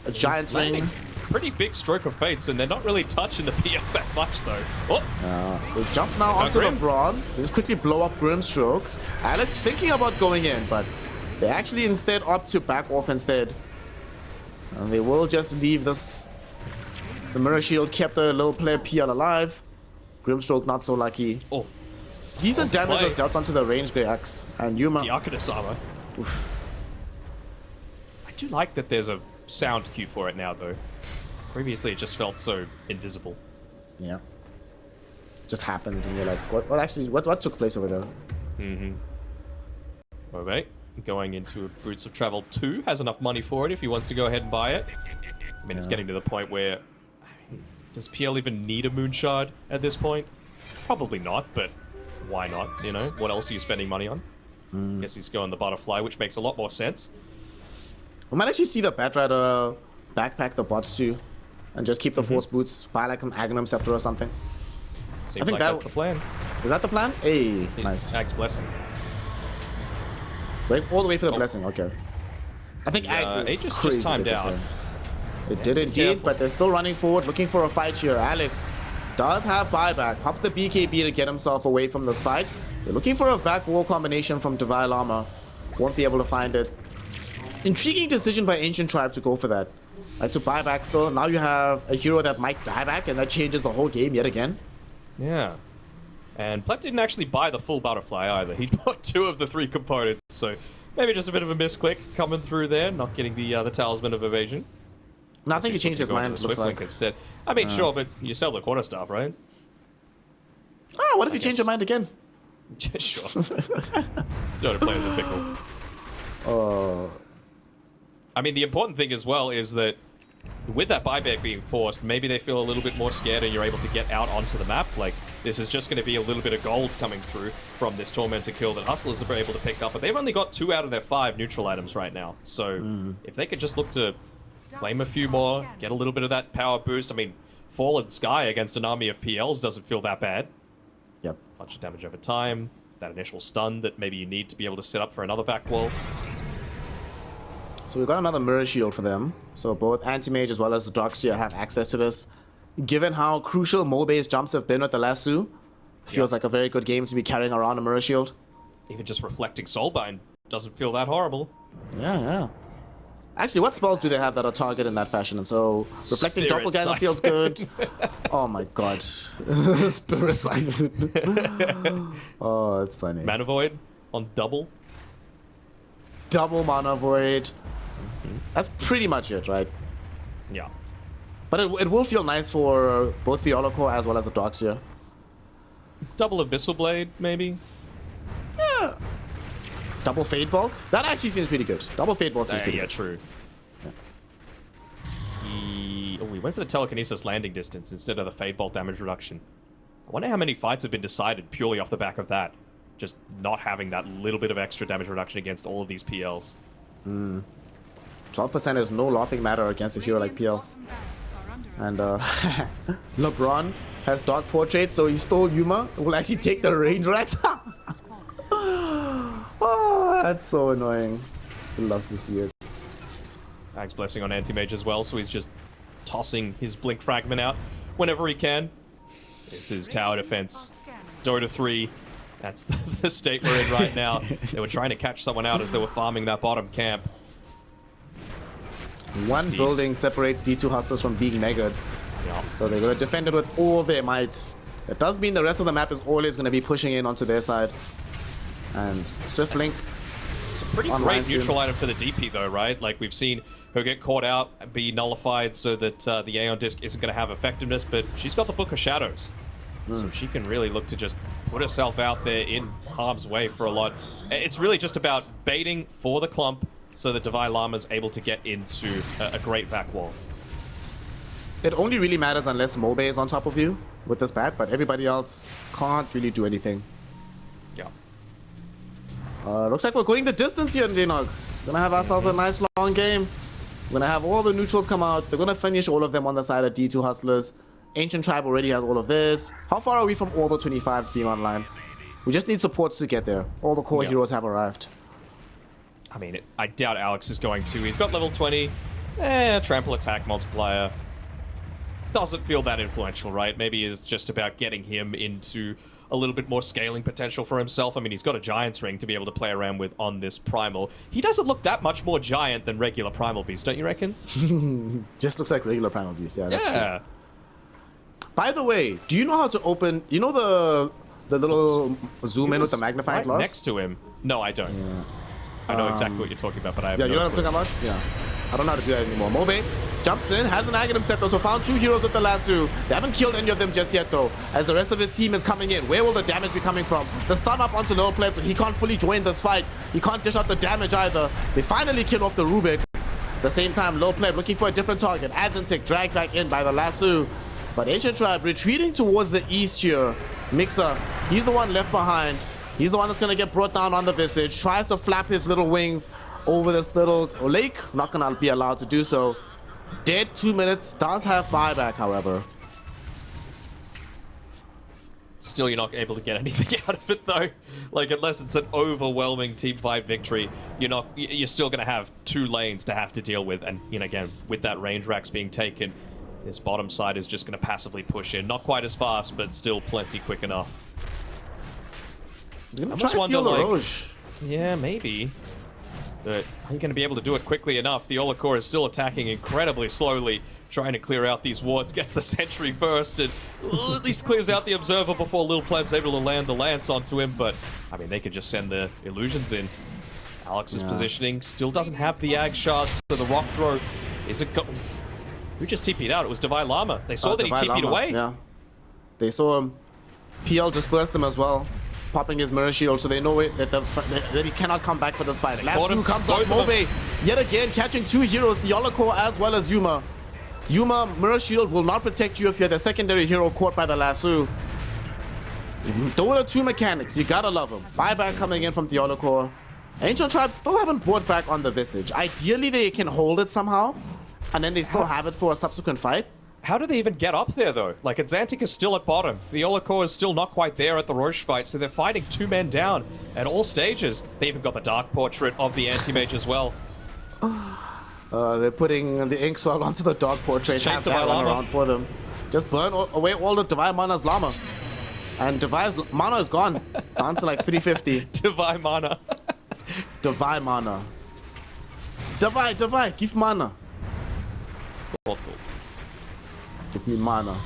A Giant's Ring. Pretty big Stroke of Fates, and they're not really touching the PF that much, though. Oh. They jump now onto LeBron. They just quickly blow up Grimstroke. Alex thinking about going in, but they actually instead opt to back off instead. And they will just leave this. The Mirror Shield kept the little player PL alive. Grimstroke not so lucky. Oh. Decent damage was dealt onto the range Grey Axe. And Yuma. The Arcanist armor. Oof. I do like that there's a sound cue for it now, though. Previously, it just felt so invisible. Yeah. Just happened, and you're like, what took place over there? Okay, going into Boots of Travel 2, has enough money for it if he wants to go ahead and buy it. I mean, it's getting to the point where, does PL even need a Moonshard at this point? Probably not, but why not, you know? What else are you spending money on? Guess he's going the Butterfly, which makes a lot more sense. We might actually see the Batrider backpack the bots too, and just keep the Force Boots, buy like an Aghanim Scepter or something. Seems like that's the plan. Is that the plan? Hey, nice. Ag's Blessing. Wait, all the way for the Blessing, okay. I think Ag is crazy just timed at this out. game. It did indeed, Careful. but they're still running forward, looking for a fight here. Alex does have buyback, pops the BKB to get himself away from this fight. They're looking for a back wall combination from Divine Llama. Won't be able to find it. Intriguing decision by Ancient Tribe to go for that. Like to buy back still. Now you have a hero that might die back, and that changes the whole game yet again. Yeah. And Pleb didn't actually buy the full Butterfly either. He bought 2 of the 3 components, so maybe just a bit of a misclick coming through there, not getting the Talisman of Evasion. No, I think he changed his mind, looks like. Instead. I mean, sure, but you sell the quarterstaff, right? Ah, what if you change your mind again? Sure. Sort of players are fickle. I mean, the important thing as well is that with that buyback being forced, maybe they feel a little bit more scared and you're able to get out onto the map. Like, this is just going to be a little bit of gold coming through from this Tormentor kill that Hustlers are able to pick up. But they've only got 2 out of their 5 neutral items right now. So if they could just look to claim a few more, get a little bit of that power boost. I mean, Fallen Sky against an army of PLs doesn't feel that bad. Yep. Bunch of damage over time. That initial stun that maybe you need to be able to set up for another vac wall. So we've got another Mirror Shield for them. So both Anti-Mage as well as the Doxia have access to this. Given how crucial Mo-based jumps have been with the Lasso, feels like a very good game to be carrying around a Mirror Shield. Even just reflecting Soulbind doesn't feel that horrible. Yeah, yeah. Actually, what spells do they have that are target in that fashion? And so reflecting Spirit Doppelganger Siphon. feels good. Oh my god. Spirit Siphon. Oh, that's funny. Mana Void on double. Double Mana Void. That's pretty much it, right? Yeah. But it will feel nice for both the Holocore as well as the Doxia. Double Abyssal Blade, maybe? Yeah. Double Fade Bolt? That actually seems pretty good. Double Fade Bolt seems pretty Yeah, good. true. We went for the Telekinesis landing distance instead of the Fade Bolt damage reduction. I wonder how many fights have been decided purely off the back of that. Just not having that little bit of extra damage reduction against all of these PLs. 12% is no laughing matter against a hero like PL. And LeBron has Dark Portrait, so he stole Yuma. Will actually take the range right. Oh, that's so annoying. I'd love to see it. Ag's Blessing on Anti-Mage as well, so he's just tossing his Blink Fragment out whenever he can. This is tower defense. Dota 3. That's the state we're in right now. They were trying to catch someone out as they were farming that bottom camp. One building separates D2 Hustlers from being megaed. Yeah. So they're going to defend it with all their might. That does mean the rest of the map is always going to be pushing in onto their side. And Swift Link. It's a pretty great neutral item for the DP though, right? Like we've seen her get caught out, be nullified so that the Aeon Disc isn't going to have effectiveness, but she's got the Book of Shadows. So she can really look to just put herself out there in harm's way for a lot. It's really just about baiting for the clump so that Divine Llama's able to get into a great back wall. It only really matters unless Mobe is on top of you with this bat, but everybody else can't really do anything. Yeah. Looks like we're going the distance here in Denog. Gonna have ourselves a nice long game. We're gonna have all the neutrals come out. They're gonna finish all of them on the side of D2 Hustlers. Ancient Tribe already has all of this. How far are we from all the 25 being online? We just need supports to get there. All the core heroes have arrived. I mean, I doubt Alex is going to. He's got level 20. Trample attack multiplier. Doesn't feel that influential, right? Maybe it's just about getting him into a little bit more scaling potential for himself. I mean, he's got a Giant's Ring to be able to play around with on this Primal. He doesn't look that much more giant than regular Primal Beast, don't you reckon? Just looks like regular Primal Beast, yeah, that's Yeah. true. By the way, do you know how to open... You know the little zoom in with the magnifying right glass? next to him. No, I don't. Yeah. I know exactly what you're talking about, but I have Yeah, no you know what I'm clue. talking about? Yeah. I don't know how to do that anymore. Mobe Jumps in, has an Aghanim set though, so found 2 heroes with the lasso. They haven't killed any of them just yet though, as the rest of his team is coming in. Where will the damage be coming from? The stun up onto Lil Pleb, so he can't fully join this fight. He can't dish out the damage either. They finally kill off the Rubik. At the same time, Lil Pleb looking for a different target. Adds and tick, dragged back in by the lasso. But Ancient Tribe retreating towards the east here. Mixer, he's the one left behind. He's the one that's going to get brought down on the Visage. Tries to flap his little wings over this little lake. Not going to be allowed to do so. Dead 2 minutes. Does have buyback, however. Still, you're not able to get anything out of it, though. Like, unless it's an overwhelming team fight victory, you're still going to have 2 lanes to have to deal with. And, again, with that range racks being taken, this bottom side is just going to passively push in. Not quite as fast, but still plenty quick enough. You're going to try to steal the Roche. Yeah, maybe. But are you going to be able to do it quickly enough? The Olakor is still attacking incredibly slowly, trying to clear out these wards. Gets the sentry first, and at least clears out the Observer before Lil Pleb's able to land the lance onto him. But, I mean, they could just send the illusions in. Alex's positioning still doesn't have the Ag shards, so the rock throw isn't go. Who just TP'd out? It was Divine Llama. They saw that he TP'd away. Yeah. They saw him. PL dispersed him as well, popping his mirror shield, so they know that he cannot come back for this fight. Lasso comes up, Mobe, yet again catching 2 heroes, the Olakor as well as Yuma. Yuma, mirror shield will not protect you if you're the secondary hero caught by the lasso. Those are the 2 mechanics, you gotta love them. Buyback coming in from the Olakor. Ancient Tribes still haven't brought back on the Visage. Ideally, they can hold it somehow, and then they still have it for a subsequent fight. How do they even get up there, though? Like, Xantic is still at bottom. The Olakor is still not quite there at the Roche fight, so they're fighting 2 men down at all stages. They even got the Dark Portrait of the Anti-Mage as well. They're putting the Inkswell onto the Dark Portrait. Chase Have that run around for them. Just burn away all the Divine Mana's Llama. And Divine's Mana is gone. It's down to like 350. Divine Mana. Divine Mana. Divine, give mana. Give me mana.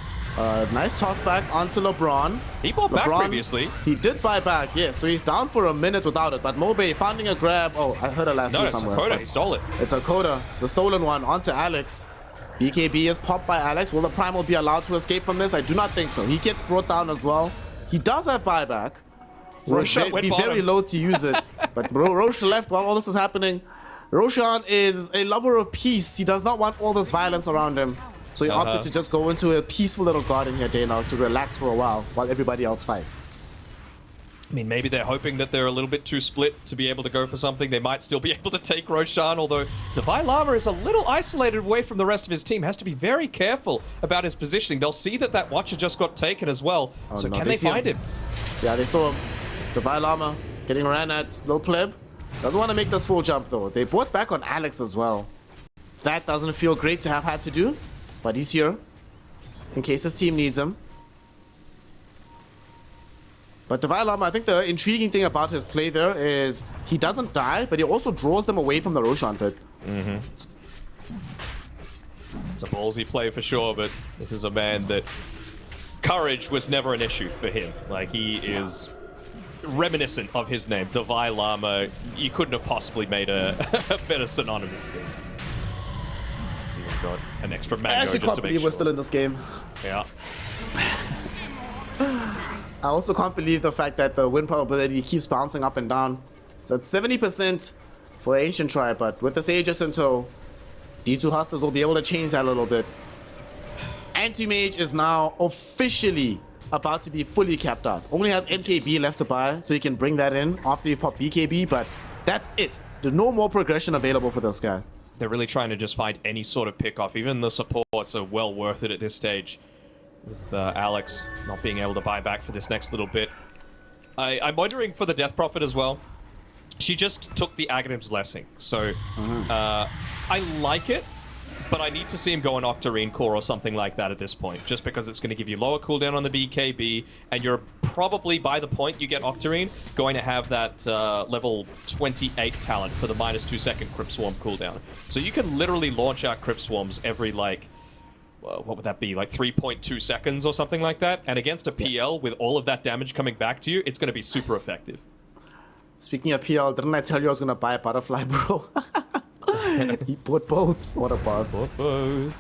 Nice toss back onto LeBron. He bought back previously. He did buy back, yes. So he's down for a minute without it. But Mobe finding a grab. Oh, I heard a lasso somewhere. No, it's a Coda. He stole it. It's a Coda. The stolen one onto Alex. BKB is popped by Alex. Will the Primal be allowed to escape from this? I do not think so. He gets brought down as well. He does have buyback. Roshan would be very low to use it. But Roshan left while all this was happening. Roshan is a lover of peace. He does not want all this violence around him. So he opted to just go into a peaceful little garden here, Dana, to relax for a while everybody else fights. I mean, maybe they're hoping that they're a little bit too split to be able to go for something. They might still be able to take Roshan, although Divine Llama is a little isolated away from the rest of his team. Has to be very careful about his positioning. They'll see that that Watcher just got taken as well. Oh, so no, can they find him? Yeah, they saw him. Divine Llama getting ran at. Lil Pleb doesn't want to make this full jump, though. They brought back on Alex as well. That doesn't feel great to have had to do, but he's here in case his team needs him. But Divine Llama, I think the intriguing thing about his play there is he doesn't die, but he also draws them away from the Roshan pit. It's a ballsy play for sure, but this is a man that courage was never an issue for him. Like, he is reminiscent of his name, Divine Llama. You couldn't have possibly made a better synonymous thing. Even got an extra mango just to make sure. I actually can't believe we're still in this game. Yeah. I also can't believe the fact that the win probability keeps bouncing up and down. So it's 70% for Ancient Tribe, but with this Aegis in tow, D2 Hustlers will be able to change that a little bit. Anti-Mage is now officially about to be fully capped out. Only has MKB left to buy, so he can bring that in after you pop BKB, but that's it. There's no more progression available for this guy. They're really trying to just find any sort of pick-off. Even the supports are well worth it at this stage. With Alex not being able to buy back for this next little bit. I'm wondering for the Death Prophet as well. She just took the Aghanim's Blessing. So, I like it, but I need to see him go on Octarine Core or something like that at this point. Just because it's going to give you lower cooldown on the BKB, and you're probably, by the point you get Octarine, going to have that level 28 talent for the -2 second Crypt Swarm cooldown. So you can literally launch out Crypt Swarms every, like, what would that be, like 3.2 seconds or something like that? And against a PL with all of that damage coming back to you, it's going to be super effective. Speaking of PL, didn't I tell you I was going to buy a butterfly, bro? He bought both. What a boss. Both.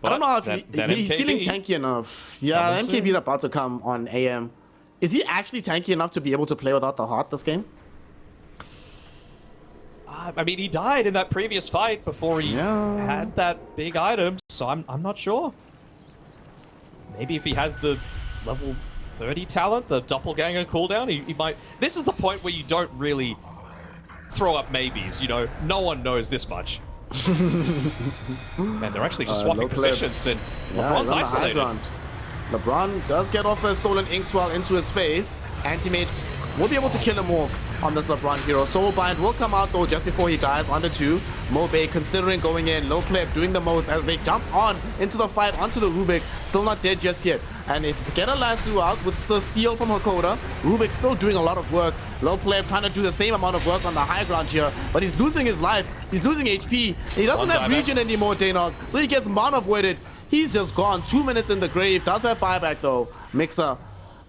I don't know if he's MKB. feeling tanky enough. Yeah, Coming MKB soon. is about to come on AM. Is he actually tanky enough to be able to play without the heart this game? I mean, he died in that previous fight before he had that big item, so I'm not sure. Maybe if he has the level 30 talent, the doppelganger cooldown, he might... This is the point where you don't really throw up maybes, you know? No one knows this much. Man, they're actually just swapping positions, and LeBron's he's on the high isolated. ground. LeBron does get off a stolen ink swell into his face. Anti-mage will be able to kill him off on this LeBron hero. Soulbind will come out though just before he dies on the 2. Mobe considering going in. Low Pleb doing the most as they jump on into the fight onto the Rubik. Still not dead just yet. And if they get a lasso out with the steal from Hakoda, Rubik still doing a lot of work. Low Pleb trying to do the same amount of work on the high ground here, but he's losing his life. He's losing HP. He doesn't have regen anymore, Danog, so he gets mana voided. He's just gone. 2 minutes in the grave. Does have buyback though. Mixer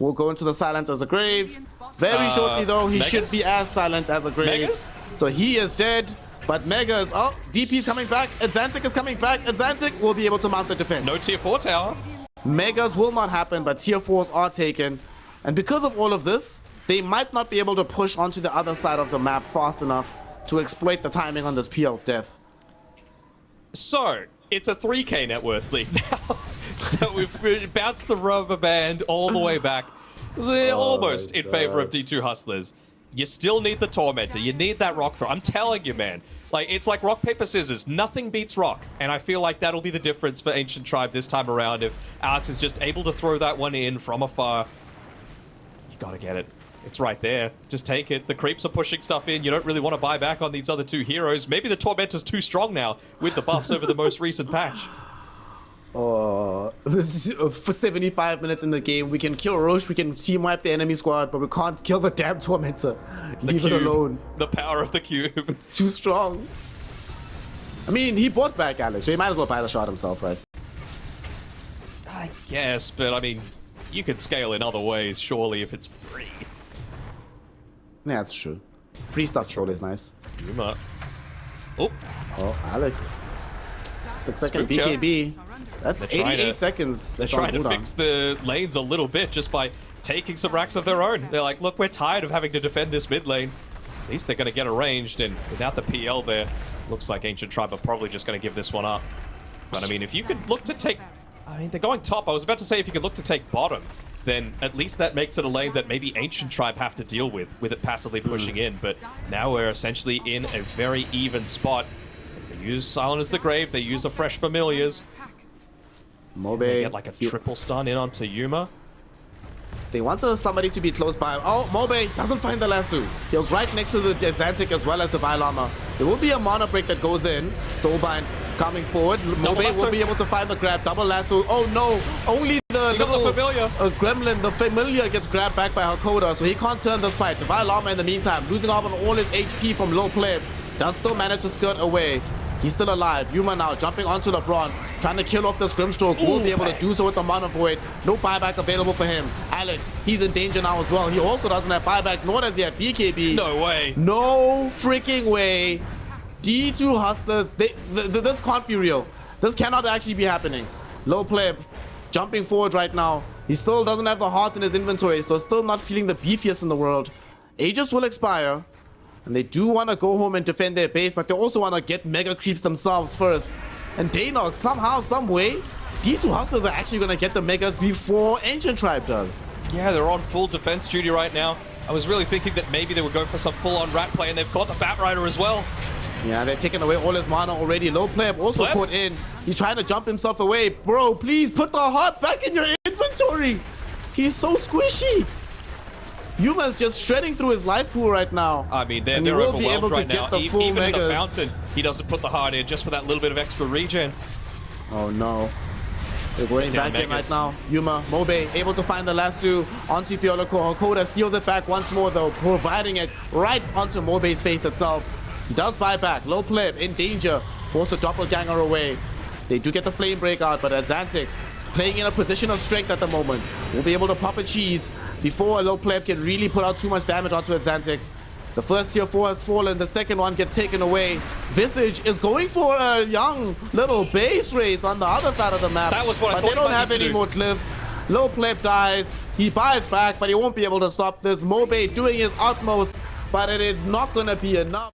will go into the silence as a grave. Very shortly though, he should be as silent as a grave. Megas? So he is dead. But Megas, oh, DP's coming back. Adzancic is coming back. Adzancic will be able to mount the defense. No tier 4 tower. Megas will not happen, but tier 4s are taken. And because of all of this, they might not be able to push onto the other side of the map fast enough to exploit the timing on this PL's death. So, it's a 3K net worth league now. So we've bounced the rubber band all the way back. Almost in favor of D2 Hustlers. You still need the Tormentor. You need that rock throw. I'm telling you, man. Like, it's like rock, paper, scissors. Nothing beats rock. And I feel like that'll be the difference for Ancient Tribe this time around. If Alex is just able to throw that one in from afar, you gotta get it. It's right there. Just take it. The creeps are pushing stuff in. You don't really want to buy back on these other 2 heroes. Maybe the Tormentor's too strong now with the buffs over the most recent patch. This is, for 75 minutes in the game, we can kill Roche, we can team wipe the enemy squad, but we can't kill the damn Tormentor. Leave it alone. The power of the cube. It's too strong. I mean, he bought back Alex, so he might as well buy the shot himself, right? I guess, but I mean, you could scale in other ways, surely, if it's free. Yeah, that's true. Free stuff's always nice. Yuma. Oh, Oh, Alex. 6-second Scripture. BKB. That's They're trying 88 to- seconds. they're trying to fix the lanes a little bit just by taking some racks of their own. They're like, look, we're tired of having to defend this mid lane. At least they're going to get arranged, and without the PL there, looks like Ancient Tribe are probably just going to give this one up. But I mean, if you could look to take... I mean, they're going top. I was about to say if you could look to take bottom, then at least that makes it a lane that maybe Ancient Tribe have to deal with it passively pushing in. But now we're essentially in a very even spot. As they use Silent as the Grave, they use the Fresh Familiars. Mobe. They get like a triple stun in onto Yuma. They want somebody to be close by. Oh, Mobe doesn't find the lasso. He was right next to the Atlantic as well as the Vile Armor. There will be a mana break that goes in. Soulbind coming forward. Mobe will be able to find the grab. Double lasso. Oh no, only the little familiar. gremlin, the familiar gets grabbed back by Hakoda, so he can't turn this fight. The Vile Armor in the meantime, losing off on all his HP from low play, does still manage to skirt away. He's still alive. Yuma now jumping onto LeBron, trying to kill off this Grimstroke. Will be able to do so with the Mana Void. No buyback available for him. Alex, he's in danger now as well. He also doesn't have buyback, nor does he have BKB. No way. No freaking way. D2 Hustlers, this can't be real. This cannot actually be happening. Low pleb, jumping forward right now. He still doesn't have the heart in his inventory, so still not feeling the beefiest in the world. Aegis will expire. And they do want to go home and defend their base, but they also want to get mega creeps themselves first. And Danog, somehow, some way, D2 Hustlers are actually going to get the megas before Ancient Tribe does. Yeah, they're on full defense duty right now. I was really thinking that maybe they would go for some full-on rat play, and they've caught the Bat Rider as well. Yeah, they're taking away all his mana already. Low Pleb also Pleb? caught in. He's trying to jump himself away. Bro, please put the heart back in your inventory. He's so squishy. Yuma's just shredding through his life pool right now. I mean, they're will be overwhelmed able to right get now. the full Even in the megas. fountain, he doesn't put the heart in just for that little bit of extra regen. Oh no. They're going Down back in right megas. now. Yuma, Mobe, able to find the lasso onto Pioloko. Hakoda steals it back once more though, providing it right onto Mobe's face itself. He does buy back. Low Pleb in danger. Forced to doppelganger away. They do get the flame breakout, but Atlantic playing in a position of strength at the moment. Will be able to pop a cheese before a Low Pleb can really put out too much damage onto Atlantic. The first tier 4 has fallen, the second one gets taken away. Visage is going for a young little base race on the other side of the map. That was what I but thought they don't he might have need to any do. more cliffs. Low pleb dies. He buys back, but he won't be able to stop this. Mobe doing his utmost, but it is not going to be enough.